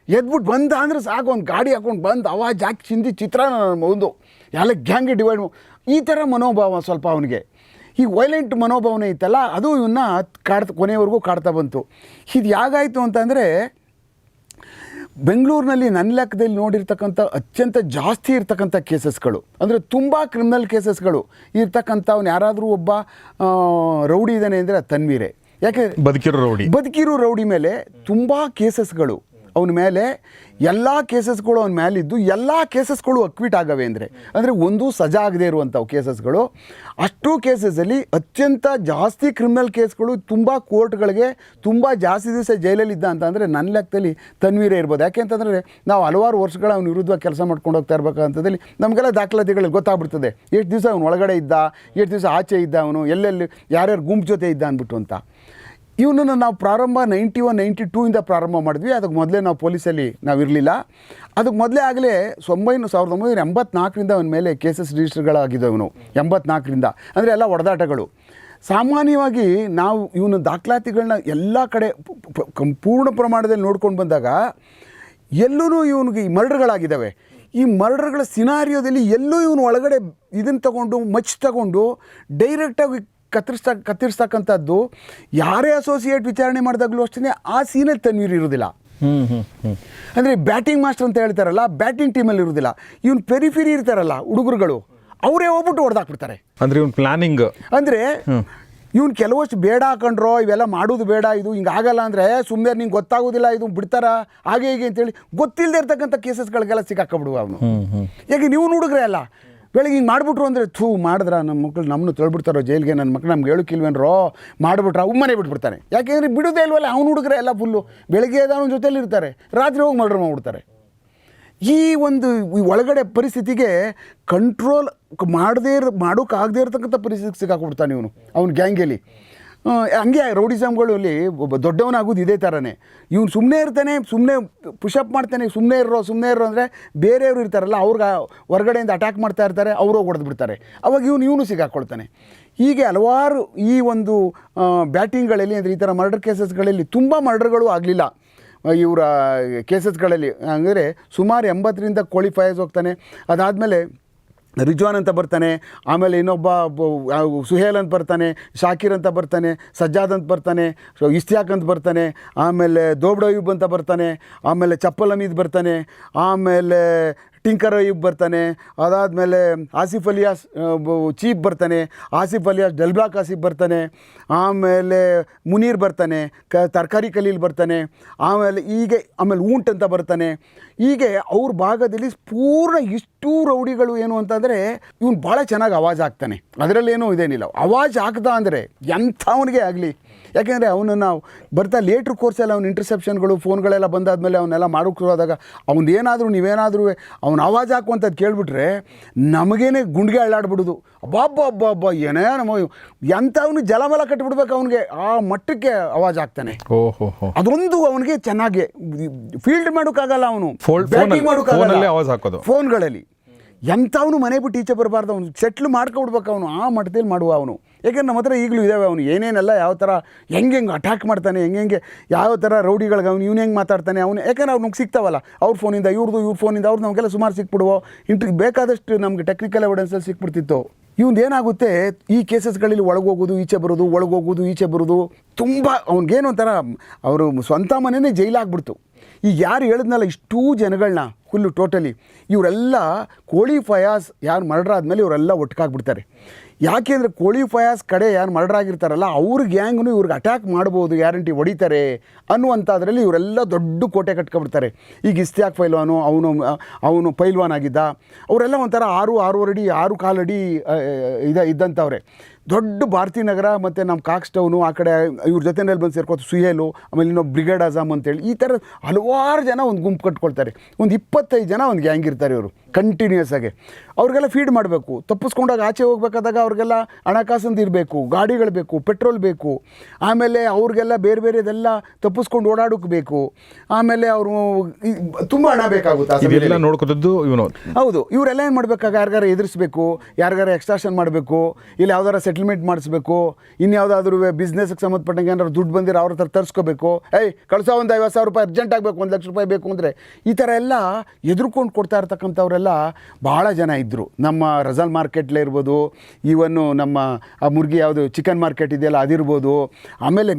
ಎದ್ಬಿಟ್ಟು ಬಂದ ಅಂದರೆ ಸಾಕು, ಒಂದು ಗಾಡಿ ಹಾಕ್ಕೊಂಡು ಬಂದು ಅವಾಜ್ ಹಾಕಿ ಚಿಂದಿ ಚಿತ್ರಾನ್ನ ಒಂದು ಎಲ್ಲ ಗ್ಯಾಂಗ್ಗೆ ಡಿವೈಡ್, ಈ ಥರ ಮನೋಭಾವ ಸ್ವಲ್ಪ ಅವನಿಗೆ. ಈ ವೈಲೆಂಟ್ ಮನೋಭಾವನೆ ಇತ್ತಲ್ಲ, ಅದು ಇವನ್ನ ಕೊನೆವರೆಗೂ ಕಾಡ್ತಾ ಬಂತು. ಇದು ಯಾಗಾಯಿತು ಅಂತಂದರೆ, ಬೆಂಗಳೂರಿನಲ್ಲಿ ನನ್ನ ಲೆಕ್ಕದಲ್ಲಿ ನೋಡಿರ್ತಕ್ಕಂಥ ಅತ್ಯಂತ ಜಾಸ್ತಿ ಇರ್ತಕ್ಕಂಥ ಕೇಸಸ್ಗಳು, ಅಂದರೆ ತುಂಬ ಕ್ರಿಮಿನಲ್ ಕೇಸಸ್ಗಳು ಇರ್ತಕ್ಕಂಥವ್ನು ಯಾರಾದರೂ ಒಬ್ಬ ರೌಡಿ ಇದ್ದಾನೆ ಅಂದರೆ ಅದು ತನ್ವೀರೇ. ಯಾಕೆ ಬದುಕಿರೋ ರೌಡಿ ಮೇಲೆ ತುಂಬ ಕೇಸಸ್ಗಳು ಅವನ ಮೇಲೆ, ಎಲ್ಲ ಕೇಸಸ್ಗಳು ಅವನ ಮೇಲಿದ್ದು, ಎಲ್ಲ ಕೇಸಸ್ಗಳು ಅಕ್ವಿಟ್ ಆಗವೆ ಅಂದರೆ ಒಂದು ಸಜಾ ಆಗದೆ ಇರುವಂಥವು ಕೇಸಸ್ಗಳು. ಅಷ್ಟು ಕೇಸಸಲ್ಲಿ ಅತ್ಯಂತ ಜಾಸ್ತಿ ಕ್ರಿಮಿನಲ್ ಕೇಸ್ಗಳು ತುಂಬ ಕೋರ್ಟ್ಗಳಿಗೆ ತುಂಬ ಜಾಸ್ತಿ ದಿವಸ ಜೈಲಲ್ಲಿದ್ದ ಅಂತಂದರೆ ನನ್ನ ಲೆಕ್ಕದಲ್ಲಿ ತನ್ವೀರೇ ಇರ್ಬೋದು. ಯಾಕೆ ಅಂತಂದರೆ ನಾವು ಹಲವಾರು ವರ್ಷಗಳ ಅವನ ವಿರುದ್ಧ ಕೆಲಸ ಮಾಡ್ಕೊಂಡು ಹೋಗ್ತಾ ಇರಬೇಕಂತಂದಲ್ಲಿ ನಮಗೆಲ್ಲ ದಾಖಲಾತಿಗಳು ಗೊತ್ತಾಗ್ಬಿಡ್ತದೆ, ಎಷ್ಟು ದಿವಸ ಅವನು ಒಳಗಡೆ ಇದ್ದ, ಎಷ್ಟು ದಿವಸ ಆಚೆ ಇದ್ದ, ಅವನು ಎಲ್ಲೆಲ್ಲಿ ಯಾರ್ಯಾರು ಗುಂಪು ಜೊತೆ ಇದ್ದ ಅಂದ್ಬಿಟ್ಟು ಅಂತ. ಇವನನ್ನು ನಾವು ಪ್ರಾರಂಭ 91, 92 ಪ್ರಾರಂಭ ಮಾಡಿದ್ವಿ. ಅದಕ್ಕೆ ಮೊದಲೇ ನಾವು ಪೊಲೀಸಲ್ಲಿ ನಾವು ಇರಲಿಲ್ಲ. ಅದಕ್ಕೆ ಮೊದಲೇ ಆಗಲೇ 1984ರಿಂದ ಅವನ ಮೇಲೆ ಕೇಸಸ್ ರಿಜಿಸ್ಟರ್ಗಳಾಗಿದ್ದವು. ಅವನು 84ರಿಂದ ಅಂದರೆ ಎಲ್ಲ ಹೊಡೆದಾಟಗಳು. ಸಾಮಾನ್ಯವಾಗಿ ನಾವು ಇವನ ದಾಖಲಾತಿಗಳನ್ನ ಎಲ್ಲ ಕಡೆ ಪೂರ್ಣ ಪ್ರಮಾಣದಲ್ಲಿ ನೋಡ್ಕೊಂಡು ಬಂದಾಗ ಎಲ್ಲೂ ಇವನಿಗೆ ಈ ಮರ್ಡರ್ಗಳಾಗಿದ್ದಾವೆ. ಈ ಮರ್ಡರ್ಗಳ ಸಿನಾರಿಯೋದಲ್ಲಿ ಎಲ್ಲೂ ಇವನು ಒಳಗಡೆ ಇದನ್ನು ತಗೊಂಡು ತಗೊಂಡು ಡೈರೆಕ್ಟಾಗಿ ಕತ್ತರಿಸ್ತಕ್ಕಂಥದ್ದು ಯಾರೇ ಅಸೋಸಿಯೇಟ್ ವಿಚಾರಣೆ ಮಾಡಿದಾಗಲೂ ಅಷ್ಟೇ ಆ ಸೀನಲ್ಲಿ ತನ್ವೀರ್ ಇರೋದಿಲ್ಲ. ಅಂದರೆ ಬ್ಯಾಟಿಂಗ್ ಮಾಸ್ಟರ್ ಅಂತ ಹೇಳ್ತಾರಲ್ಲ, ಬ್ಯಾಟಿಂಗ್ ಟೀಮಲ್ಲಿ ಇರೋದಿಲ್ಲ. ಇವನು ಪೆರಿಫೆರಿ ಇರ್ತಾರಲ್ಲ ಹುಡುಗರುಗಳು, ಅವರೇ ಹೋಗ್ಬಿಟ್ಟು ಹೊಡೆದಾಕ್ಬಿಡ್ತಾರೆ. ಅಂದರೆ ಇವನು ಪ್ಲಾನಿಂಗ್, ಅಂದರೆ ಇವನು ಕೆಲವಷ್ಟು ಬೇಡ ಹಾಕೊಂಡ್ರೋ, ಇವೆಲ್ಲ ಮಾಡೋದು ಬೇಡ, ಇದು ಹಿಂಗೆ ಆಗಲ್ಲ ಅಂದರೆ ಸುಮ್ಮನೆ ನಿಂಗೆ ಗೊತ್ತಾಗೋದಿಲ್ಲ, ಇದು ಬಿಡ್ತಾರ ಹಾಗೆ ಹೀಗೆ ಅಂತೇಳಿ ಗೊತ್ತಿಲ್ಲದೆ ಇರ್ತಕ್ಕಂಥ ಕೇಸಸ್ಗಳಿಗೆಲ್ಲ ಸಿಕ್ಕಾಕೊಬಿಡುವ ಅವನು. ಯಾಕೆ ನೀವು ಹುಡುಗ್ರೆ ಅಲ್ಲ, ಬೆಳಗ್ಗೆ ಹಿಂಗೆ ಮಾಡಿಬಿಟ್ರು ಅಂದರೆ ಮಾಡಿದ್ರ ನಮ್ಮ ಮಕ್ಕಳು ನಮ್ಮನ್ನು ತೊಳ್ಬಿಡ್ತಾರೋ ಜೈಲಿಗೆ, ನನ್ನ ಮಕ್ಕಳು ನಮ್ಗೆ ಹೇಳೋಕ್ಕಿಲ್ವೇನ್ರೋ, ಮಾಡಿಬಿಟ್ರೆ ಮನೆ ಬಿಟ್ಬಿಡ್ತಾನೆ. ಯಾಕೆಂದರೆ ಬಿಡೋದೇ ಇಲ್ವಲ್ಲ ಅವ್ನು ಹುಡುಗ್ರೆ ಎಲ್ಲ ಫುಲ್ಲು ಬೆಳಗ್ಗೆ ಅವನ ಜೊತೆಲಿ ಇರ್ತಾರೆ, ರಾತ್ರಿ ಹೋಗಿ ಮರ್ಡರ್ ಮಾಡಿಬಿಡ್ತಾರೆ. ಈ ಒಂದು ಒಳಗಡೆ ಪರಿಸ್ಥಿತಿಗೆ ಕಂಟ್ರೋಲ್ ಮಾಡೋಕ್ಕಾಗದೇ ಇರತಕ್ಕಂಥ ಪರಿಸ್ಥಿತಿಗೆ ಸಿಕ್ಕಾಕೊಬಿಡ್ತಾನೆ ಇವನು ಅವ್ನ ಗ್ಯಾಂಗಲ್ಲಿ. ಹಂಗೆ ರೌಡಿಸಮ್ಗಳಲ್ಲಿ ಒಬ್ಬ ದೊಡ್ಡವನಾಗೋದು ಇದೇ ಥರನೇ. ಇವನು ಸುಮ್ಮನೆ ಇರ್ತಾನೆ, ಸುಮ್ಮನೆ ಪುಷಪ್ ಮಾಡ್ತಾನೆ, ಸುಮ್ಮನೆ ಇರೋ ಅಂದರೆ ಬೇರೆಯವರು ಇರ್ತಾರಲ್ಲ ಅವ್ರಿಗೆ ಹೊರಗಡೆಯಿಂದ ಅಟ್ಯಾಕ್ ಮಾಡ್ತಾ ಇರ್ತಾರೆ, ಅವರು ಹೊಡೆದು ಬಿಡ್ತಾರೆ. ಅವಾಗ ಇವನು ಸಿಗಾಕೊಳ್ತಾನೆ. ಹೀಗೆ ಹಲವಾರು ಈ ಒಂದು ಬ್ಯಾಟಿಂಗ್ಗಳಲ್ಲಿ ಅಂದರೆ ಈ ಥರ ಮರ್ಡರ್ ಕೇಸಸ್ಗಳಲ್ಲಿ ತುಂಬ ಮರ್ಡರ್ಗಳು ಆಗಲಿಲ್ಲ ಇವರ ಕೇಸಸ್ಗಳಲ್ಲಿ. ಅಂದರೆ ಸುಮಾರು 80ರಿಂದ ಕ್ವಾಲಿಫೈಯರ್ಸ್ ಹೋಗ್ತಾನೆ. ಅದಾದಮೇಲೆ ರಿಜ್ವಾನ್ ಅಂತ ಬರ್ತಾನೆ, ಆಮೇಲೆ ಇನ್ನೊಬ್ಬ ಸುಹೇಲ್ ಅಂತ ಬರ್ತಾನೆ, ಶಾಕಿರ್ ಅಂತ ಬರ್ತಾನೆ, ಸಜ್ಜಾದ್ ಅಂತ ಬರ್ತಾನೆ, ಇಸ್ತಿಯಾಕ್ ಅಂತ ಬರ್ತಾನೆ, ಆಮೇಲೆ ದೋಬ್ಡಯೂಬ್ ಅಂತ ಬರ್ತಾನೆ, ಆಮೇಲೆ ಚಪ್ಪಲ್ ಹಮೀದ್ ಬರ್ತಾನೆ, ಆಮೇಲೆ ಟಿಂಕರ್ ಅಯ್ಯೂಬ್ ಬರ್ತಾನೆ, ಅದಾದಮೇಲೆ ಆಸಿಫ್ ಅಲಿಯಾಸ್ ಚೀಫ್ ಬರ್ತಾನೆ, ಆಸಿಫ್ ಅಲಿಯಾಸ್ ಡಲ್ಬ್ಲಾಕ್ ಆಸಿಫ್ ಬರ್ತಾನೆ, ಆಮೇಲೆ ಮುನೀರ್ ಬರ್ತಾನೆ, ತರಕಾರಿ ಖಲೀಲ್ ಬರ್ತಾನೆ, ಆಮೇಲೆ ಊಂಟ್ ಅಂತ ಬರ್ತಾನೆ. ಹೀಗೆ ಅವ್ರ ಭಾಗದಲ್ಲಿ ಪೂರ್ಣ ಇಷ್ಟು ರೌಡಿಗಳು ಏನು ಅಂತಂದರೆ ಇವನು ಭಾಳ ಚೆನ್ನಾಗಿ ಅವಾಜ್ ಹಾಕ್ತಾನೆ, ಅದರಲ್ಲೇನೂ ಇದೇನಿಲ್ಲ. ಅವಾಜ್ ಹಾಕ್ದ ಅಂದರೆ ಎಂಥವನಿಗೆ ಆಗಲಿ ಯಾಕೆಂದರೆ ಅವನನ್ನು ಬರ್ತಾ ಲೇಟ್ರ್ ಕೋರ್ಸೆಲ್ಲ ಅವ್ನ ಇಂಟರ್ಸೆಪ್ಷನ್ಗಳು ಫೋನ್ಗಳೆಲ್ಲ ಬಂದಾದಮೇಲೆ ಅವನ್ನೆಲ್ಲ ಮಾಡೋಕ್ಕೆ ಹೋದಾಗ ಅವನೇನಾದರೂ ನೀವೇನಾದರೂ ಅವ್ನು ಆವಾಜ್ ಹಾಕುವಂಥದ್ದು ಕೇಳಿಬಿಟ್ರೆ ನಮಗೇನೆ ಗುಂಡಿಗೆ ಅಳ್ಳಾಡ್ಬಿಡೋದು. ಅಬ್ಬಾ ಏನೇ ನಮ್ಮ ಎಂಥವನು ಜಲಮಲ ಕಟ್ಟಿಬಿಡ್ಬೇಕು ಅವನಿಗೆ, ಆ ಮಟ್ಟಕ್ಕೆ ಆವಾಜ್ ಆಗ್ತಾನೆ. ಅದೊಂದು ಅವನಿಗೆ ಚೆನ್ನಾಗಿ ಫೀಲ್ಡ್ ಮಾಡೋಕ್ಕಾಗಲ್ಲ, ಅವನು ಬ್ಯಾಟಿಂಗ್ ಮಾಡೋಕ್ಕಾಗಲ್ಲ ಫೋನ್ಗಳಲ್ಲಿ. ಎಂಥವನು ಮನೆ ಬಿಟ್ಟು ಈಚೆ ಬರಬಾರ್ದು, ಅವನು ಸೆಟ್ಲ್ ಮಾಡ್ಕೊಬಿಡ್ಬೇಕು ಅವನು, ಆ ಮಟ್ಟದಲ್ಲಿ ಮಾಡುವ ಅವನು. ಯಾಕೆಂದ್ರೆ ನಮ್ಮ ಹತ್ರ ಈಗಲೂ ಇದ್ದಾವೆ ಅವನು ಏನೇನೆಲ್ಲ ಯಾವ ಥರ ಹೆಂಗೆ ಅಟ್ಯಾಕ್ ಮಾಡ್ತಾನೆ, ಹೆಂಗೆ ಯಾವ ಥರ ರೌಡಿಗಳಿಗೆ ಅವನು ಇವನು ಹೆಂಗೆ ಮಾತಾಡ್ತಾನೆ ಅವನು. ಯಾಕೆಂದ್ರೆ ಅವ್ನಿಗೆ ಸಿಗ್ತಾವಲ್ಲ ಅವ್ರ ಫೋನಿಂದ ಇವ್ರ ಫೋನಿಂದ ಅವ್ರು ನಮಗೆಲ್ಲ ಸುಮಾರು ಸಿಕ್ಬಿಡುವೋ, ಬೇಕಾದಷ್ಟು ನಮಗೆ ಟೆಕ್ನಿಕಲ್ ಎವಿಡೆನ್ಸಲ್ಲಿ ಸಿಕ್ಬಿಡ್ತಿತ್ತು. ಇವ್ನು ಏನಾಗುತ್ತೆ ಈ ಕೇಸಸ್ಗಳಲ್ಲಿ ಒಳಗೋಗೋದು ಈಚೆ ಬರೋದು, ಒಳಗೋಗೋದು ಈಚೆ ಬರೋದು, ತುಂಬ ಅವ್ನಿಗೇನು ಒಂಥರ ಅವರು ಸ್ವಂತ ಮನೆಯೇ ಜೈಲಾಗ್ಬಿಡ್ತು. ಈಗ ಯಾರು ಹೇಳಿದ್ನಲ್ಲ ಇಷ್ಟೂ ಜನಗಳನ್ನ ಫುಲ್ಲು ಟೋಟಲಿ ಇವರೆಲ್ಲ ಕೋಳಿ ಫಯಾಜ್ ಯಾರು ಮರ್ಡರ್ ಆದಮೇಲೆ ಇವರೆಲ್ಲ ಒಟ್ಟಿಗಾಗ್ಬಿಡ್ತಾರೆ. ಯಾಕೆ ಅಂದರೆ ಕೋಳಿ ಫಯಾಜ್ ಕಡೆ ಯಾರು ಮರ್ಡರ್ ಆಗಿರ್ತಾರಲ್ಲ ಅವ್ರ ಗ್ಯಾಂಗ್ನು ಇವ್ರಿಗೆ ಅಟ್ಯಾಕ್ ಮಾಡ್ಬೋದು, ಗ್ಯಾರಂಟಿ ಹೊಡಿತಾರೆ ಅನ್ನುವಂಥದ್ರಲ್ಲಿ ಇವರೆಲ್ಲ ದೊಡ್ಡ ಕೋಟೆ ಕಟ್ಕೊಬಿಡ್ತಾರೆ. ಈಗ ಇಸ್ತಿಯಾಕ್ ಪೈಲ್ವಾನು ಅವನು ಪೈಲ್ವಾನ್ ಆಗಿದ್ದ, ಅವರೆಲ್ಲ ಒಂಥರ 6 ಅಡಿ 6 ಅಡಿ ಇದ್ದಂಥವ್ರೆ. ದೊಡ್ಡ ಭಾರತೀ ನಗರ ಮತ್ತು ನಮ್ಮ ಕಾಕ್ಸ್ ಟೌನು ಆ ಕಡೆ ಇವ್ರ ಜೊತೆಯಲ್ಲಿ ಬಂದು ಸೇರ್ಕೋತು ಸುಹೇಲು, ಆಮೇಲೆ ಇನ್ನೊಬ್ಬ ಬ್ರಿಗೇಡ್ ಅಜಾಮ್ ಅಂತೇಳಿ ಈ ಥರ ಹಲವಾರು ಜನ ಒಂದು ಗುಂಪು ಕಟ್ಕೊಳ್ತಾರೆ. ಒಂದು 25 ಜನ ಒಂದು ಗ್ಯಾಂಗ್ ಇರ್ತಾರೆ ಇವರು ಕಂಟಿನ್ಯೂಸ್ ಆಗಿ. ಅವ್ರಿಗೆಲ್ಲ ಫೀಡ್ ಮಾಡಬೇಕು, ತಪ್ಪಿಸ್ಕೊಂಡಾಗ ಆಚೆ ಹೋಗ್ಬೇಕಾದಾಗ ಅವ್ರಿಗೆಲ್ಲ ಹಣಕಾಸಂದು ಇರಬೇಕು, ಗಾಡಿಗಳು ಬೇಕು, ಪೆಟ್ರೋಲ್ ಬೇಕು, ಆಮೇಲೆ ಅವ್ರಿಗೆಲ್ಲ ಬೇರೆದೆಲ್ಲ ತಪ್ಪಿಸ್ಕೊಂಡು ಓಡಾಡೋಕೆ ಬೇಕು, ಆಮೇಲೆ ಅವರು ತುಂಬ ಹಣ ಬೇಕಾಗುತ್ತೆ ನೋಡ್ಕೋದು ಇವನು. ಹೌದು, ಇವರೆಲ್ಲ ಏನು ಮಾಡಬೇಕಾಗ ಯಾರಿಗಾರ ಎದುರಿಸಬೇಕು, ಯಾರಿಗಾರ ಎಕ್ಸ್ಟ್ರಾಕ್ಷನ್ ಮಾಡಬೇಕು, ಇಲ್ಲ ಯಾವ್ದಾರ ಸೆಟಲ್ಮೆಂಟ್ ಮಾಡಿಸ್ಬೇಕು, ಇನ್ಯಾವುದಾದ್ರೂ ಬಿಸ್ನೆಸ್ಗೆ ಸಂಬಂಧಪಟ್ಟಂಗೆ ಏನಾದ್ರು ದುಡ್ಡು ಬಂದಿರೋ ಅವ್ರ ಹತ್ರ ತರಿಸ್ಕೋಬೇಕು, ಕಳಿಸೋ ಒಂದು 50,000 ರೂಪಾಯಿ ಅರ್ಜೆಂಟ್ ಆಗಬೇಕು, 1 ಲಕ್ಷ ರೂಪಾಯಿ ಬೇಕು ಅಂದರೆ ಈ ಥರ ಎಲ್ಲ ಎದುರ್ಕೊಂಡು ಕೊಡ್ತಾ ಇರ್ತಕ್ಕಂಥವ್ರೆಲ್ಲ ಭಾಳ ಜನ ಇದ್ದರು. ನಮ್ಮ ರಜಲ್ ಮಾರ್ಕೆಟ್ಲೇ ಇರ್ಬೋದು, ಈವನ್ನು ನಮ್ಮ ಆ ಮುರ್ಗಿ ಯಾವುದು ಚಿಕನ್ ಮಾರ್ಕೆಟ್ ಇದೆಯಲ್ಲ ಅದಿರ್ಬೋದು. ಆಮೇಲೆ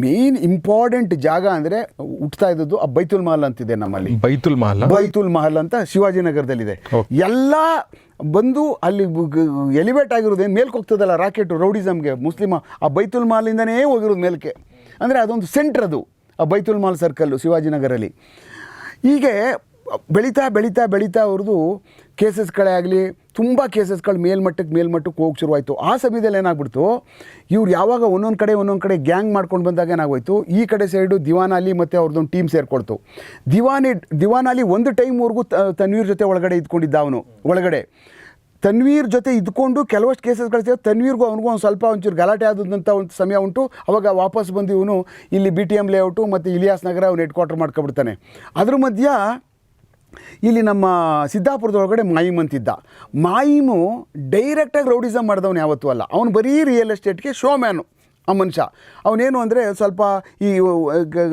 ಮೇನ್ ಇಂಪಾರ್ಟೆಂಟ್ ಜಾಗ ಅಂದರೆ ಹುಟ್ತಾ ಇದ್ದದ್ದು ಆ ಬೈತುಲ್ ಮಹಲ್ ಅಂತಿದೆ ನಮ್ಮಲ್ಲಿ. ಬೈತುಲ್ ಮಹಲ್ ಅಂತ ಶಿವಾಜಿನಗರದಲ್ಲಿದೆ. ಎಲ್ಲ ಬಂದು ಅಲ್ಲಿ ಎಲಿವೇಟ್ ಆಗಿರೋದೇನು ಮೇಲ್ಕೆ ಹೋಗ್ತದಲ್ಲ ರಾಕೆಟು ರೌಡಿಸಮ್ಗೆ ಮುಸ್ಲಿಮ, ಆ ಬೈತುಲ್ ಮಹಲಿಂದನೇ ಹೋಗಿರೋದು ಮೇಲ್ಕೆ. ಅಂದರೆ ಅದೊಂದು ಸೆಂಟ್ರ್ ಅದು, ಆ ಬೈತುಲ್ ಮಹಲ್ ಸರ್ಕಲ್ಲು ಶಿವಾಜಿನಗರಲ್ಲಿ. ಹೀಗೆ ಬೆಳೀತಾ ಅವ್ರದ್ದು ಕೇಸಸ್ಗಳೇ ಆಗಲಿ ತುಂಬ ಕೇಸಸ್ಗಳು ಮೇಲ್ಮಟ್ಟಕ್ಕೆ ಹೋಗಿ ಶುರುವಾಯಿತು. ಆ ಸಮಯದಲ್ಲಿ ಏನಾಗ್ಬಿಡ್ತು, ಇವ್ರು ಯಾವಾಗ ಒಂದೊಂದು ಕಡೆ ಗ್ಯಾಂಗ್ ಮಾಡ್ಕೊಂಡು ಬಂದಾಗ ಏನಾಗೋಯ್ತು, ಈ ಕಡೆ ಸೈಡು ದಿವಾನಾಲಿ ಮತ್ತು ಅವ್ರದ್ದೊಂದು ಟೀಮ್ ಸೇರಿಕೊಳ್ತು. ದಿವಾನಾಲಿ ಒಂದು ಟೈಮ್ವರೆಗೂ ತನ್ವೀರ್ ಜೊತೆ ಒಳಗಡೆ ಇದ್ಕೊಂಡಿದ್ದ. ಅವನು ಒಳಗಡೆ ತನ್ವೀರ್ ಜೊತೆ ಇದ್ಕೊಂಡು ಕೆಲವಷ್ಟು ಕೇಸಸ್ಗಳು ಸೇರಿ ತನ್ವೀರ್ಗೂ ಅವನಿಗೂ ಒಂದು ಸ್ವಲ್ಪ ಒಂಚೂರು ಗಲಾಟೆ ಆದಂಥ ಒಂದು ಸಮಯ ಉಂಟು. ಅವಾಗ ವಾಪಸ್ ಬಂದು ಇವನು ಇಲ್ಲಿ BTM ಲೇಔಟು ಮತ್ತು ಇಲಿಯಾಸ್ ನಗರ ಅವನು ಹೆಡ್ ಕ್ವಾರ್ಟರ್ ಮಾಡ್ಕೊಬಿಡ್ತಾನೆ. ಅದ್ರ ಮಧ್ಯ ಇಲ್ಲಿ ನಮ್ಮ ಸಿದ್ದಾಪುರದೊಳಗಡೆ ಮಾಯಿಮ್ ಅಂತಿದ್ದ. ಮಾಯಿಮು ಡೈರೆಕ್ಟಾಗಿ ರೌಡಿಸಮ್ ಮಾಡಿದವನು ಯಾವತ್ತೂ ಅಲ್ಲ, ಅವನು ಬರೀ ರಿಯಲ್ ಎಸ್ಟೇಟ್ಗೆ ಶೋ ಮ್ಯಾನು ಆ ಮನುಷ್ಯ. ಅವನೇನು ಅಂದರೆ ಸ್ವಲ್ಪ ಈ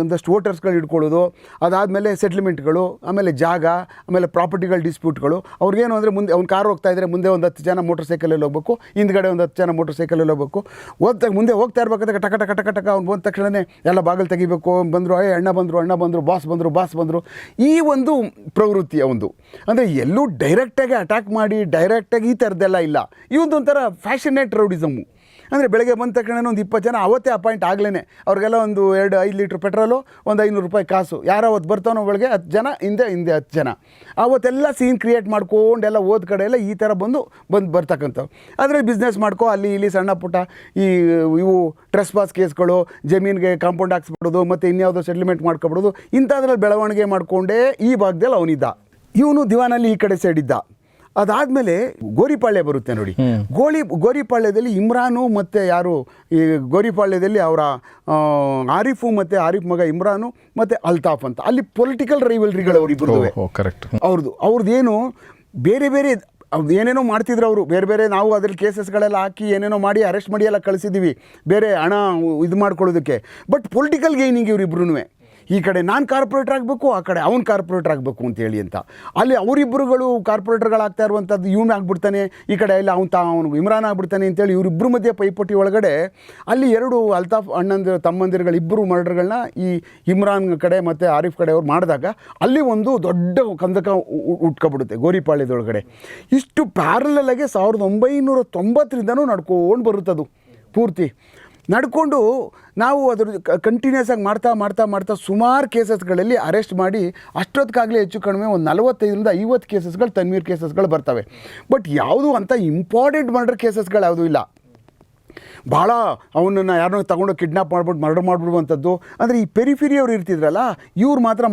ಒಂದಷ್ಟು ವೋಟರ್ಸ್ಗಳು ಇಟ್ಕೊಳ್ಳೋದು, ಅದಾದಮೇಲೆ ಸೆಟ್ಲ್ಮೆಂಟ್ಗಳು, ಆಮೇಲೆ ಜಾಗ, ಆಮೇಲೆ ಪ್ರಾಪರ್ಟಿಗಳ ಡಿಸ್ಪ್ಯೂಟ್ಗಳು. ಅವ್ರಿಗೇನು ಅಂದರೆ ಮುಂದೆ ಅವ್ನು ಕಾರ್ ಹೋಗ್ತಾ ಇದ್ದರೆ ಮುಂದೆ ಒಂದು 10 ಜನ ಮೋಟರ್ ಸೈಕಲಲ್ಲಿ ಹೋಗ್ಬೇಕು, ಹಿಂದ್ಗಡೆ ಒಂದು 10 ಜನ ಮೋಟರ್ ಸೈಕಲಲ್ಲಿ ಹೋಗ್ಬೇಕು. ಮುಂದೆ ಹೋಗ್ತಾ ಇರ್ಬೇಕಾದ್ರೆ ಟಕ ಅವ್ನು ಬಂದ ತಕ್ಷಣವೇ ಎಲ್ಲ ಬಾಗಿಲು ತೆಗಿಬೇಕು. ಬಂದರು, ಅಣ್ಣ ಬಂದರು, ಬಾಸ್ ಬಂದರು. ಈ ಒಂದು ಪ್ರವೃತ್ತಿ ಅವಂದು. ಅಂದರೆ ಎಲ್ಲೂ ಡೈರೆಕ್ಟಾಗಿ ಅಟ್ಯಾಕ್ ಮಾಡಿ ಡೈರೆಕ್ಟಾಗಿ ಈ ಥರದ್ದೆಲ್ಲ ಇಲ್ಲ. ಈ ಒಂಥರ ಫ್ಯಾಷನೇಟ್ ರೌಡಿಸಮ್ಮು. ಅಂದರೆ ಬೆಳಗ್ಗೆ ಬಂದ ತಕ್ಷಣ ಒಂದು 20 ಜನ ಅವತ್ತೇ ಅಪಾಯಿಂಟ್ ಆಗಲೇ, ಅವ್ರಿಗೆಲ್ಲ ಒಂದು 2-5 ಲೀಟ್ರ್ ಪೆಟ್ರೋಲು, ಒಂದು 500 ರೂಪಾಯಿ ಕಾಸು. ಯಾರು ಅವತ್ತು ಬರ್ತಾನೋ ಬೆಳಗ್ಗೆ 10 ಜನ, ಹಿಂದೆ 10 ಜನ. ಅವತ್ತೆಲ್ಲ ಸೀನ್ ಕ್ರಿಯೇಟ್ ಮಾಡ್ಕೊಂಡೆಲ್ಲ ಓದ್ ಕಡೆ ಎಲ್ಲ ಈ ಥರ ಬಂದು ಬರ್ತಕ್ಕಂಥವು. ಆದರೆ ಬಿಸ್ನೆಸ್ ಮಾಡ್ಕೊ, ಅಲ್ಲಿ ಇಲ್ಲಿ ಸಣ್ಣ ಪುಟ್ಟ ಇವು ಟ್ರೆಸ್ ಪಾಸ್ ಕೇಸ್ಗಳು, ಜಮೀನಿಗೆ ಕಾಂಪೌಂಡ್ ಹಾಕ್ಸ್ಬಿಡೋದು, ಮತ್ತು ಇನ್ಯಾವುದೋ ಸೆಟ್ಲ್ಮೆಂಟ್ ಮಾಡ್ಕೊಬಿಡೋದು, ಇಂಥದ್ರಲ್ಲಿ ಬೆಳವಣಿಗೆ ಮಾಡಿಕೊಂಡೇ ಈ ಭಾಗದಲ್ಲಿ ಅವನಿದ್ದ. ಇವನು ದಿವಾನಲ್ಲಿ ಈ ಕಡೆ ಸೈಡ್ ಇದ್ದ. ಅದಾದಮೇಲೆ ಗೋರಿಪಾಳ್ಯ ಬರುತ್ತೆ ನೋಡಿ. ಗೋರಿಪಾಳ್ಯದಲ್ಲಿ ಇಮ್ರಾನು ಮತ್ತು ಯಾರು ಈ ಗೋರಿಪಾಳ್ಯದಲ್ಲಿ ಅವರ ಆರಿಫು ಮತ್ತು ಆರಿಫ್ ಮಗ ಇಮ್ರಾನು ಮತ್ತು ಅಲ್ತಾಫ್ ಅಂತ ಅಲ್ಲಿ ಪೊಲಿಟಿಕಲ್ ರೈವಲ್ರಿಗಳು ಅವರಿಬ್ಬರು. ಕರೆಕ್ಟ್. ಅವ್ರದ್ದು ಏನು ಬೇರೆ ಅವ್ರು ಏನೇನೋ ಮಾಡ್ತಿದ್ರು ಅವರು ಬೇರೆ. ನಾವು ಅದ್ರಲ್ಲಿ ಕೇಸಸ್ಗಳೆಲ್ಲ ಹಾಕಿ ಏನೇನೋ ಮಾಡಿ ಅರೆಸ್ಟ್ ಮಾಡಿ ಎಲ್ಲ ಕಳಿಸಿದ್ದೀವಿ, ಬೇರೆ ಹಣ ಇದು ಮಾಡ್ಕೊಳ್ಳೋದಕ್ಕೆ. ಬಟ್ ಪೊಲಿಟಿಕಲ್ ಗೇನಿಂಗ್ ಇವರಿಬ್ರು, ಈ ಕಡೆ ನಾನು ಕಾರ್ಪೊರೇಟರ್ ಆಗಬೇಕು, ಆ ಕಡೆ ಅವ್ನು ಕಾರ್ಪೊರೇಟರ್ ಆಗಬೇಕು ಅಂತೇಳಿ ಅಂತ. ಅಲ್ಲಿ ಅವರಿಬ್ಬರುಗಳು ಕಾರ್ಪೊರೇಟರ್ಗಳಾಗ್ತಾ ಇರುವಂಥದ್ದು, ಇವನು ಆಗ್ಬಿಡ್ತಾನೆ, ಈ ಕಡೆ ಎಲ್ಲ ಅವನು ಇಮ್ರಾನ್ ಆಗ್ಬಿಡ್ತಾನೆ ಅಂತೇಳಿ ಇವರಿಬ್ಬರು ಮಧ್ಯೆ ಪೈಪೋಟಿ ಒಳಗಡೆ ಅಲ್ಲಿ 2 ಅಲ್ತಾಫ್ ತಮ್ಮಂದಿರುಗಳಿಬ್ಬರು ಮರ್ಡರ್ಗಳನ್ನ ಈ ಇಮ್ರಾನ್ ಕಡೆ ಮತ್ತು ಆರಿಫ್ ಕಡೆ ಅವ್ರು ಮಾಡಿದಾಗ ಅಲ್ಲಿ ಒಂದು ದೊಡ್ಡ ಕಂದಕ ಉಟ್ಕೊಬಿಡುತ್ತೆ ಗೋರಿಪಾಳ್ಯದೊಳಗಡೆ. ಇಷ್ಟು ಪ್ಯಾರಲಾಗೆ 1990ರಿಂದನೂ ನಡ್ಕೊಂಡು ಬರುತ್ತದು ಪೂರ್ತಿ ನಡ್ಕೊಂಡು. ನಾವು ಅದ್ರ ಕಂಟಿನ್ಯೂಸ್ ಆಗಿ ಮಾಡ್ತಾ ಸುಮಾರು ಕೇಸಸ್ಗಳಲ್ಲಿ ಅರೆಸ್ಟ್ ಮಾಡಿ ಅಷ್ಟೊತ್ತಿಗಾಗಲೇ ಹೆಚ್ಚು ಕಡಿಮೆ ಒಂದು 45ರಿಂದ 50 ಕೇಸಸ್ಗಳು ತನ್ವೀರ್ ಕೇಸಸ್ಗಳು ಬರ್ತವೆ. ಬಟ್ ಯಾವುದು ಅಂತ ಇಂಪಾರ್ಟೆಂಟ್ ಮರ್ಡರ್ ಕೇಸಸ್ಗಳು ಯಾವುದೂ ಇಲ್ಲ. ಭಾಳ ಅವನನ್ನು ಯಾರನ್ನೋ ತಗೊಂಡು ಕಿಡ್ನಾಪ್ ಮಾಡ್ಬಿಟ್ಟು ಮರ್ಡರ್ ಮಾಡಿಬಿಡುವಂಥದ್ದು. ಅಂದರೆ ಈ ಪೆರಿಫಿರಿ ಅವ್ರು ಇರ್ತಿದ್ರಲ್ಲ, ಇವ್ರು ಮಾತ್ರ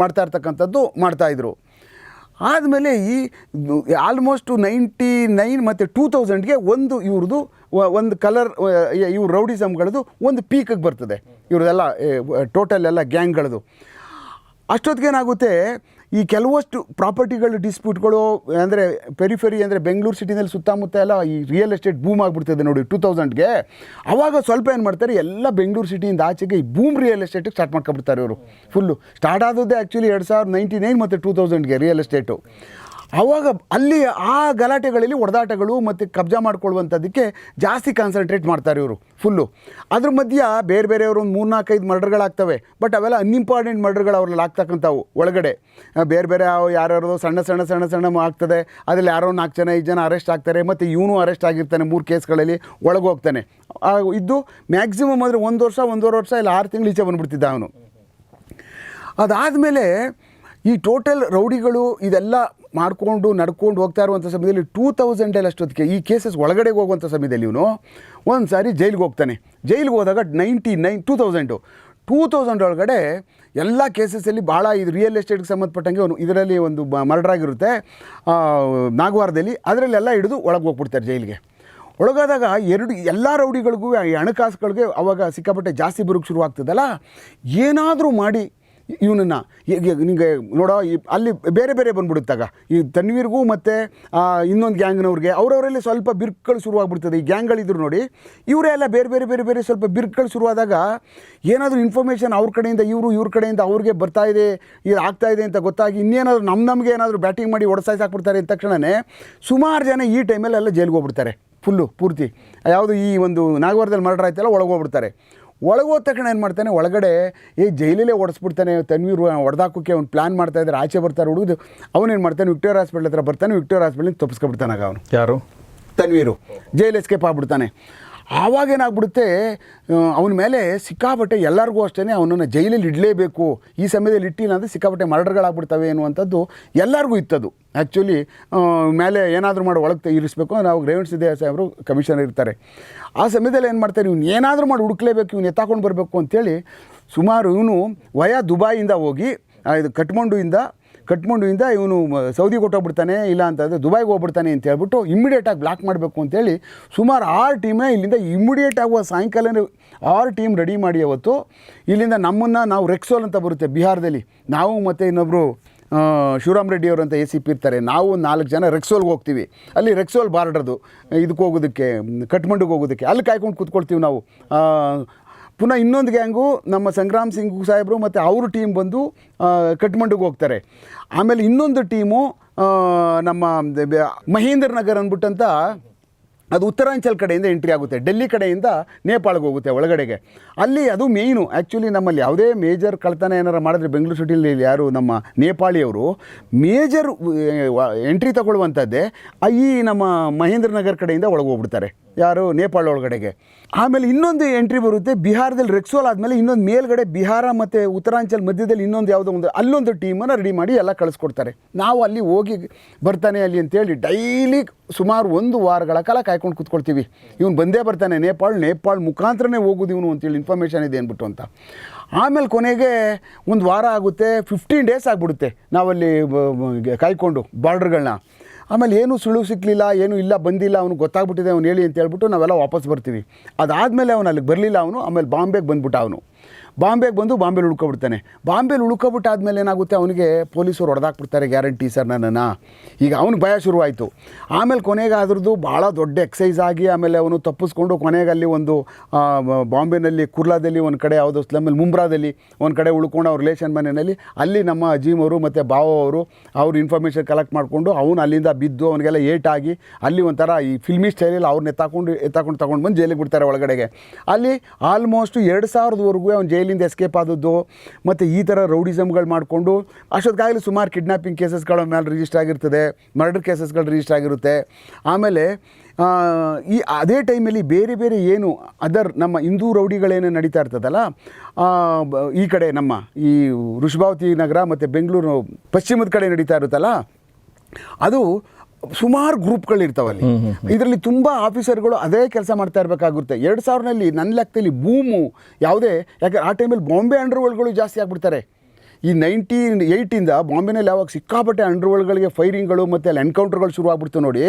ಮಾಡ್ತಾ ಇರ್ತಕ್ಕಂಥದ್ದು ಮಾಡ್ತಾಯಿದ್ರು. ಆದಮೇಲೆ ಈ ಆಲ್ಮೋಸ್ಟು 99 ಮತ್ತು 2000ಗೆ ಒಂದು ಇವ್ರದ್ದು ಒಂದು ಕಲರ್ ಇವ್ರ ರೌಡಿಸಮ್ಗಳದ್ದು ಒಂದು ಪೀಕಿಗೆ ಬರ್ತದೆ, ಇವ್ರದ್ದೆಲ್ಲ ಟೋಟಲ್ ಎಲ್ಲ ಗ್ಯಾಂಗ್ಗಳದು. ಅಷ್ಟೊತ್ತಿಗೇನಾಗುತ್ತೆ, ಈ ಕೆಲವಷ್ಟು ಪ್ರಾಪರ್ಟಿಗಳು ಡಿಸ್ಪ್ಯೂಟ್ಗಳು ಅಂದರೆ ಪೆರಿಫೆರಿ ಅಂದರೆ ಬೆಂಗಳೂರು ಸಿಟಿನಲ್ಲಿ ಸುತ್ತಮುತ್ತ ಎಲ್ಲ ಈ ರಿಯಲ್ ಎಸ್ಟೇಟ್ ಬೂಮ್ ಆಗಿಬಿಡ್ತದೆ ನೋಡಿ 2000ಗೆ. ಆವಾಗ ಸ್ವಲ್ಪ ಏನು ಮಾಡ್ತಾರೆ, ಎಲ್ಲ ಬೆಂಗಳೂರು ಸಿಟಿಯಿಂದ ಆಚೆಗೆ ಈ ಬೂಮ್ ರಿಯಲ್ ಎಸ್ಟೇಟಿಗೆ ಸ್ಟಾರ್ಟ್ ಮಾಡ್ಕೊಬಿಡ್ತಾರೆ ಇವರು. ಫುಲ್ಲು ಸ್ಟಾರ್ಟ್ ಆದದ್ದೇ ಆ್ಯಕ್ಚುಲಿ 2099 ಮತ್ತು 2000ಗೆ ರಿಯಲ್ ಎಸ್ಟೇಟು. ಆವಾಗ ಅಲ್ಲಿ ಆ ಗಲಾಟೆಗಳಲ್ಲಿ ಹೊಡೆದಾಟಗಳು ಮತ್ತು ಕಬ್ಜಾ ಮಾಡ್ಕೊಳ್ಳುವಂಥದ್ದಕ್ಕೆ ಜಾಸ್ತಿ ಕಾನ್ಸಂಟ್ರೇಟ್ ಮಾಡ್ತಾರೆ ಇವರು ಫುಲ್ಲು. ಅದ್ರ ಮಧ್ಯ ಬೇರೆ ಬೇರೆಯವರು ಒಂದು 3-4-5 ಮರ್ಡರ್ಗಳಾಗ್ತವೆ. ಬಟ್ ಅವೆಲ್ಲ ಅನ್ಇಂಪಾರ್ಟೆಂಟ್ ಮರ್ಡರ್ಗಳು ಅವ್ರಲ್ಲಿ ಆಗ್ತಕ್ಕಂಥವು. ಒಳಗಡೆ ಬೇರೆ ಬೇರೆ ಯಾರ್ಯಾರು ಸಣ್ಣ ಆಗ್ತದೆ. ಅದರಲ್ಲಿ ಯಾರೋ 4 ಜನ 5 ಜನ ಅರೆಸ್ಟ್ ಆಗ್ತಾರೆ. ಮತ್ತು ಇವನು ಅರೆಸ್ಟ್ ಆಗಿರ್ತಾನೆ 3 ಕೇಸ್ಗಳಲ್ಲಿ ಒಳಗೋಗ್ತಾನೆ. ಇದ್ದು ಮ್ಯಾಕ್ಸಿಮಮ್ ಅಂದರೆ 1 ವರ್ಷ 1.5 ವರ್ಷ ಇಲ್ಲ 6 ತಿಂಗಳು ಈಚೆ ಬಂದುಬಿಡ್ತಿದ್ದ ಅವನು. ಅದಾದಮೇಲೆ ಈ ಟೋಟಲ್ ರೌಡಿಗಳು ಇದೆಲ್ಲ ಮಾಡಿಕೊಂಡು ನಡ್ಕೊಂಡು ಹೋಗ್ತಾ ಇರುವಂಥ ಸಮಯದಲ್ಲಿ 2000 ಅಷ್ಟೊತ್ತಿಗೆ ಈ ಕೇಸಸ್ ಒಳಗಡೆಗೆ ಹೋಗುವಂಥ ಸಮಯದಲ್ಲಿ ಇವನು ಒಂದು ಸಾರಿ ಜೈಲಿಗೆ ಹೋಗ್ತಾನೆ. ಜೈಲಿಗೆ ಹೋದಾಗ 2000 ಒಳಗಡೆ ಎಲ್ಲ ಕೇಸಸಲ್ಲಿ ಭಾಳ ಇದು ರಿಯಲ್ ಎಸ್ಟೇಟ್ಗೆ ಸಂಬಂಧಪಟ್ಟಂಗೆ ಅವನು ಇದರಲ್ಲಿ ಒಂದು ಮರ್ಡರ್ ಆಗಿರುತ್ತೆ ನಾಗವಾರದಲ್ಲಿ. ಅದರಲ್ಲೆಲ್ಲ ಹಿಡಿದು ಒಳಗೆ ಹೋಗ್ಬಿಡ್ತಾರೆ ಜೈಲಿಗೆ. ಒಳಗಾದಾಗ ಎಲ್ಲ ರೌಡಿಗಳಿಗೂ ಈ ಹಣಕಾಸುಗಳಿಗೆ ಅವಾಗ ಸಿಕ್ಕಾಪಟ್ಟೆ ಜಾಸ್ತಿ ಬರೋಕ್ಕೆ ಶುರು ಆಗ್ತದಲ್ಲ. ಏನಾದರೂ ಮಾಡಿ ಇವನನ್ನು ನಿಮಗೆ ನೋಡೋ ಅಲ್ಲಿ ಬೇರೆ ಬೇರೆ ಬಂದ್ಬಿಡುತ್ತಾಗ ಈ ತನ್ವೀರ್ಗೂ ಮತ್ತು ಇನ್ನೊಂದು ಗ್ಯಾಂಗ್ನವ್ರಿಗೆ ಅವರವರಲ್ಲಿ ಸ್ವಲ್ಪ ಬಿರುಕುಗಳು ಶುರುವಾಗ್ಬಿಡ್ತದೆ. ಈ ಗ್ಯಾಂಗ್ಗಳಿದ್ರು ನೋಡಿ, ಇವರೇ ಎಲ್ಲ ಬೇರೆ ಸ್ವಲ್ಪ ಬಿರುಕುಗಳು ಶುರುವಾದಾಗ ಏನಾದರೂ ಇನ್ಫಾರ್ಮೇಷನ್ ಅವ್ರ ಕಡೆಯಿಂದ ಇವ್ರ ಕಡೆಯಿಂದ ಅವ್ರಿಗೆ ಬರ್ತಾಯಿದೆ, ಇದು ಆಗ್ತಾಯಿದೆ ಅಂತ ಗೊತ್ತಾಗಿ ಇನ್ನೇನಾದರೂ ನಮಗೆ ಏನಾದರೂ ಬ್ಯಾಟಿಂಗ್ ಮಾಡಿ ಹೊಡೆಸಾಕ್ಬಿಡ್ತಾರೆ ಅಂದ ತಕ್ಷಣವೇ ಸುಮಾರು ಜನ ಈ ಟೈಮಲ್ಲೆಲ್ಲ ಜೈಲಿಗೆ ಹೋಗ್ಬಿಡ್ತಾರೆ ಪೂರ್ತಿ. ಯಾವುದು ಈ ಒಂದು ನಾಗವಾರದಲ್ಲಿ ಮರ್ಡರ್ ಆಯ್ತಲ್ಲ, ಒಳಗೋಗ್ಬಿಡ್ತಾರೆ. ಒಳಗೋದ ತಕ್ಷಣ ಏನು ಮಾಡ್ತಾನೆ, ಒಳಗಡೆ ಜೈಲಲ್ಲೇ ಓಡಿಸ್ಬಿಡ್ತಾನೆ. ತನ್ವೀರು ಹೊಡೆದಾಕೋಕ್ಕೆ ಅವ್ನು ಪ್ಲ್ಯಾನ್ ಮಾಡ್ತಾಯಿದ್ರೆ ಆಚೆ ಬರ್ತಾರೆ ಹುಡುಗದು. ಅವನೇನು ಮಾಡ್ತಾನೆ, ವಿಕ್ಟೋರಿಯಾ ಹಾಸ್ಪಿಟ್ಲ್ ಹತ್ರ ಬರ್ತಾನೆ. ವಿಕ್ಟೋರಿಯಾ ಹಾಸ್ಪಿಟ್ಲಿಂದ ತಪ್ಪಿಸ್ಕೊಬಿಡ್ತಾನಾಗ ಅವನು. ಯಾರು? Tanveer jail escape ಆಗ್ಬಿಡ್ತಾನೆ. ಆವಾಗೇನಾಗ್ಬಿಡುತ್ತೆ, ಅವನ ಮೇಲೆ ಸಿಕ್ಕಾಪಟ್ಟೆ ಎಲ್ಲರಿಗೂ ಅಷ್ಟೇ ಅವನನ್ನು ಜೈಲಲ್ಲಿ ಇಡಲೇಬೇಕು, ಈ ಸಮಯದಲ್ಲಿ ಇಟ್ಟಿಲ್ಲ ಅಂದರೆ ಸಿಕ್ಕಾಪಟ್ಟೆ ಮರ್ಡರ್ಗಳಾಗ್ಬಿಡ್ತವೆ ಅನ್ನುವಂಥದ್ದು ಎಲ್ಲರಿಗೂ ಇತ್ತದು. ಆ್ಯಕ್ಚುಲಿ ಮೇಲೆ ಏನಾದರೂ ಮಾಡಿ ಒಳಗೆ ಇರಿಸಬೇಕು. ನಾವು ರೇವಣ್ ಸಿದ್ದೇಶ ಸಾಹೇಬರು ಕಮಿಷನರ್ ಇರ್ತಾರೆ. ಆ ಸಮಯದಲ್ಲಿ ಏನು ಮಾಡ್ತಾರೆ, ಇವ್ನು ಏನಾದರೂ ಮಾಡಿ ಹುಡುಕ್ಲೇಬೇಕು, ಇವ್ನು ಎತ್ತಾಕೊಂಡು ಬರಬೇಕು ಅಂತೇಳಿ ಸುಮಾರು ಇವನು ದುಬಾಯಿಂದ ಹೋಗಿ ಇದು ಕಟ್ಮಂಡುವಿಂದ ಇವನು ಸೌದಿಗೆ ಹೊಟ್ಟೋಗ್ಬಿಡ್ತಾನೆ, ಇಲ್ಲ ಅಂತಂದರೆ ದುಬೈಗೆ ಹೋಗ್ಬಿಡ್ತಾನೆ ಅಂತ ಹೇಳ್ಬಿಟ್ಟು ಇಮ್ಮಿಡಿಯೇಟಾಗಿ ಬ್ಲಾಕ್ ಮಾಡಬೇಕು ಅಂತೇಳಿ ಸುಮಾರು 6 ಟೀಮ್ನ ಇಲ್ಲಿಂದ ಇಮ್ಮಿಡಿಯೇಟ್ ಆಗುವ ಸಾಯಂಕಾಲನೇ 6 ಟೀಮ್ ರೆಡಿ ಮಾಡಿ ಅವತ್ತು ಇಲ್ಲಿಂದ ನಾವು ರೆಕ್ಸೋಲ್ ಅಂತ ಬರುತ್ತೆ ಬಿಹಾರದಲ್ಲಿ, ನಾವು ಮತ್ತು ಇನ್ನೊಬ್ಬರು ಶಿವರಾಮ್ ರೆಡ್ಡಿ ಅವರು ಅಂತ ACP ಇರ್ತಾರೆ. ನಾವು 4 ಜನ ರೆಕ್ಸೋಲ್ಗೆ ಹೋಗ್ತೀವಿ. ಅಲ್ಲಿ ರೆಕ್ಸೋಲ್ ಬಾರ್ಡರ್ದು ಇದಕ್ಕೆ ಹೋಗೋದಕ್ಕೆ, ಕಟ್ಮಂಡುಗೆ ಹೋಗೋದಕ್ಕೆ ಅಲ್ಲಿ ಕಾಯ್ಕೊಂಡು ಕೂತ್ಕೊಳ್ತೀವಿ ನಾವು. ಪುನಃ ಇನ್ನೊಂದು ಗ್ಯಾಂಗು ನಮ್ಮ ಸಂಗ್ರಾಮ್ ಸಿಂಗ್ ಸಾಹೇಬರು ಮತ್ತು ಅವ್ರ ಟೀಮ್ ಬಂದು ಕಟ್ಮಂಡುಗೆ ಹೋಗ್ತಾರೆ. ಆಮೇಲೆ ಇನ್ನೊಂದು ಟೀಮು ನಮ್ಮ ಮಹೇಂದ್ರ ನಗರ್ ಅಂದ್ಬಿಟ್ಟಂತ ಅದು ಉತ್ತರಾಂಚಲ್ ಕಡೆಯಿಂದ ಎಂಟ್ರಿ ಆಗುತ್ತೆ, ಡೆಲ್ಲಿ ಕಡೆಯಿಂದ ನೇಪಾಳಗೆ ಹೋಗುತ್ತೆ ಒಳಗಡೆಗೆ. ಅಲ್ಲಿ ಅದು ಮೇಯ್ನು. ಆ್ಯಕ್ಚುಲಿ ನಮ್ಮಲ್ಲಿ ಯಾವುದೇ ಮೇಜರ್ ಕಳ್ತನ ಏನಾರು ಮಾಡಿದ್ರೆ ಬೆಂಗಳೂರು ಸಿಟಿಲಿ ಯಾರು ನಮ್ಮ ನೇಪಾಳಿಯವರು ಮೇಜರ್ ಎಂಟ್ರಿ ತಗೊಳ್ಳುವಂಥದ್ದೇ ಈ ನಮ್ಮ ಮಹೇಂದ್ರ ನಗರ್ ಕಡೆಯಿಂದ ಒಳಗೆ ಹೋಗ್ಬಿಡ್ತಾರೆ, ಯಾರು ನೇಪಾಳ ಒಳಗಡೆಗೆ. ಆಮೇಲೆ ಇನ್ನೊಂದು ಎಂಟ್ರಿ ಬರುತ್ತೆ ಬಿಹಾರದಲ್ಲಿ ರೆಕ್ಸೋಲ್ ಆದಮೇಲೆ ಇನ್ನೊಂದು ಮೇಲ್ಗಡೆ ಬಿಹಾರ ಮತ್ತು ಉತ್ತರಾಂಚಲ್ ಮಧ್ಯದಲ್ಲಿ ಇನ್ನೊಂದು ಯಾವುದೋ ಒಂದು ಅಲ್ಲೊಂದು ಟೀಮನ್ನು ರೆಡಿ ಮಾಡಿ ಎಲ್ಲ ಕಳಿಸ್ಕೊಡ್ತಾರೆ. ನಾವು ಅಲ್ಲಿ ಹೋಗಿ ಬರ್ತಾನೆ ಅಲ್ಲಿ ಅಂತೇಳಿ ಡೈಲಿ ಸುಮಾರು 1 ವಾರಗಳ ಕಾಲ ಕಾಯ್ಕೊಂಡು ಕೂತ್ಕೊಳ್ತೀವಿ. ಇವನು ಬಂದೇ ಬರ್ತಾನೆ ನೇಪಾಳ ಮುಖಾಂತರನೇ ಹೋಗೋದು ಇವನು ಅಂತೇಳಿ ಇನ್ಫಾರ್ಮೇಷನ್ ಇದೆ ಅಂದ್ಬಿಟ್ಟು ಅಂತ. ಆಮೇಲೆ ಕೊನೆಗೆ 1 ವಾರ ಆಗುತ್ತೆ, 15 ಡೇಸ್ ಆಗಿಬಿಡುತ್ತೆ ನಾವಲ್ಲಿ ಕಾಯ್ಕೊಂಡು ಬಾರ್ಡ್ರ್ಗಳನ್ನ. ಆಮೇಲೆ ಏನೂ ಸುಳುವು ಸಿಕ್ಕಲಿಲ್ಲ, ಏನೂ ಇಲ್ಲ, ಬಂದಿಲ್ಲ, ಅವನು ಗೊತ್ತಾಗ್ಬಿಟ್ಟಿದೆ, ಅವ್ನು ಹೇಳಿ ಅಂತ ಹೇಳ್ಬಿಟ್ಟು ನಾವೆಲ್ಲ ವಾಪಸ್ ಬರ್ತೀವಿ. ಅದಾದಮೇಲೆ ಅವನು ಅಲ್ಲಿಗೆ ಬರಲಿಲ್ಲ. ಆಮೇಲೆ ಬಾಂಬೆಗೆ ಬಂದ್ಬಿಟ್ಟ. ಬಾಂಬೆಗೆ ಬಂದು ಬಾಂಬೆಲಿ ಉಳ್ಕೊಬಿಡ್ತಾನೆ. ಬಾಂಬೆಲಿ ಉಳ್ಕೊಬಿಟ್ಟಾದ್ಮೇಲೆ ಏನಾಗುತ್ತೆ, ಅವನಿಗೆ ಪೊಲೀಸರು ಹೊಡೆದಾಕ್ಬಿಡ್ತಾರೆ, ಗ್ಯಾರಂಟಿ ಸರ್ ನನ್ನನ್ನು. ಈಗ ಅವ್ನಿಗೆ ಭಯ ಶುರುವಾಯಿತು. ಆಮೇಲೆ ಕೊನೆಗೆ ಅದ್ರದ್ದು ಭಾಳ ದೊಡ್ಡ ಎಕ್ಸೈಸ್ ಆಗಿ ಆಮೇಲೆ ಅವನು ತಪ್ಪಿಸ್ಕೊಂಡು ಕೊನೆಗೆ ಅಲ್ಲಿ ಒಂದು ಬಾಂಬೆನಲ್ಲಿ ಕುರ್ಲಾದಲ್ಲಿ ಒಂದು ಕಡೆ ಯಾವುದೋ ಸ್ಲಮ್ಮಲ್ಲಿ ಮುಂಬ್ರಾದಲ್ಲಿ ಒಂದು ಕಡೆ ಉಳ್ಕೊಂಡು ಅವ್ರ ರಿಲೇಷನ್ ಮನೆಯಲ್ಲಿ ಅಲ್ಲಿ ನಮ್ಮ ಅಜೀಮ್ ಅವರು ಮತ್ತು ಬಾವ ಅವರು ಅವ್ರು ಇನ್ಫಾರ್ಮೇಷನ್ ಕಲೆಕ್ಟ್ ಮಾಡಿಕೊಂಡು ಅವನು ಅಲ್ಲಿಂದ ಬಿದ್ದು ಅವನಿಗೆಲ್ಲ ಏಟಾಗಿ ಅಲ್ಲಿ ಒಂಥರ ಈ ಫಿಲ್ಮಿ ಸ್ಟೈಲಲ್ಲಿ ಅವ್ರನ್ನ ಎತ್ತಾಕೊಂಡು ತಗೊಂಡು ಬಂದು ಜೈಲಿಗೆ ಬಿಡ್ತಾರೆ ಒಳಗಡೆಗೆ. ಅಲ್ಲಿ ಆಲ್ಮೋಸ್ಟ್ 2000ವರೆಗೂ ಅವ್ನು ಜೈಲಿಂದ ಎಸ್ಕೇಪ್ ಆದದ್ದು. ಮತ್ತು ಈ ಥರ ರೌಡಿಸಮ್ಗಳು ಮಾಡಿಕೊಂಡು ಅಷ್ಟೊತ್ತಿಗಾಗಲೇ ಸುಮಾರು ಕಿಡ್ನಾಪಿಂಗ್ ಕೇಸಸ್ಗಳ ಮೇಲೆ ರಿಜಿಸ್ಟರ್ ಆಗಿರ್ತದೆ, ಮರ್ಡರ್ ಕೇಸಸ್ಗಳು ರಿಜಿಸ್ಟರ್ ಆಗಿರುತ್ತೆ. ಆಮೇಲೆ ಈ ಅದೇ ಟೈಮಲ್ಲಿ ಬೇರೆ ಏನು ಅದರ್ ನಮ್ಮ ಹಿಂದೂ ರೌಡಿಗಳೇನು ನಡೀತಾ ಇರ್ತದಲ್ಲ, ಈ ಕಡೆ ನಮ್ಮ ಈ ವೃಷಭಾವತಿ ನಗರ ಮತ್ತು ಬೆಂಗಳೂರು ಪಶ್ಚಿಮದ ಕಡೆ ನಡೀತಾ ಇರುತ್ತಲ್ಲ, ಅದು ಸುಮಾರು ಗ್ರೂಪ್ಗಳಿರ್ತಾವಲ್ಲಿ. ಇದರಲ್ಲಿ ತುಂಬ ಆಫೀಸರ್ಗಳು ಅದೇ ಕೆಲಸ ಮಾಡ್ತಾ ಇರಬೇಕಾಗುತ್ತೆ. 2000ನಲ್ಲಿ ನನ್ನ ಲೆಕ್ಕದಲ್ಲಿ ಬೂಮು ಯಾವುದೇ, ಯಾಕೆ ಆ ಟೈಮಲ್ಲಿ ಬಾಂಬೆ ಅಂಡರ್ವರ್ಲ್ಡ್ಗಳು ಜಾಸ್ತಿ ಆಗಿಬಿಡ್ತಾರೆ. ಈ 98ಇಂದ ಬಾಂಬೆನಲ್ಲಿ ಯಾವಾಗ ಸಿಕ್ಕಾಪಟ್ಟೆ ಅಂಡರ್ವರ್ಲ್ಡ್ಗಳಿಗೆ ಫೈರಿಂಗ್ಗಳು ಮತ್ತು ಅಲ್ಲಿ ಎನ್ಕೌಂಟರ್ಗಳು ಶುರು ಆಗ್ಬಿಡ್ತು ನೋಡಿ,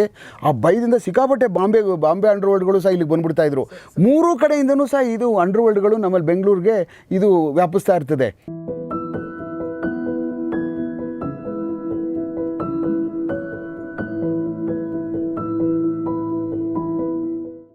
ಆ ಭಯದಿಂದ ಸಿಕ್ಕಾಪಟ್ಟೆ ಬಾಂಬೆ ಅಂಡರ್ವರ್ಲ್ಡ್ಗಳು ಸಹ ಇಲ್ಲಿಗೆ ಬಂದುಬಿಡ್ತಾಯಿದ್ರು. ಮೂರೂ ಕಡೆಯಿಂದನೂ ಸಹ ಇದು ಅಂಡರ್ವರ್ಲ್ಡ್ಗಳು ನಮ್ಮಲ್ಲಿ ಬೆಂಗಳೂರಿಗೆ ಇದು ವ್ಯಾಪಿಸ್ತಾ ಇರ್ತದೆ.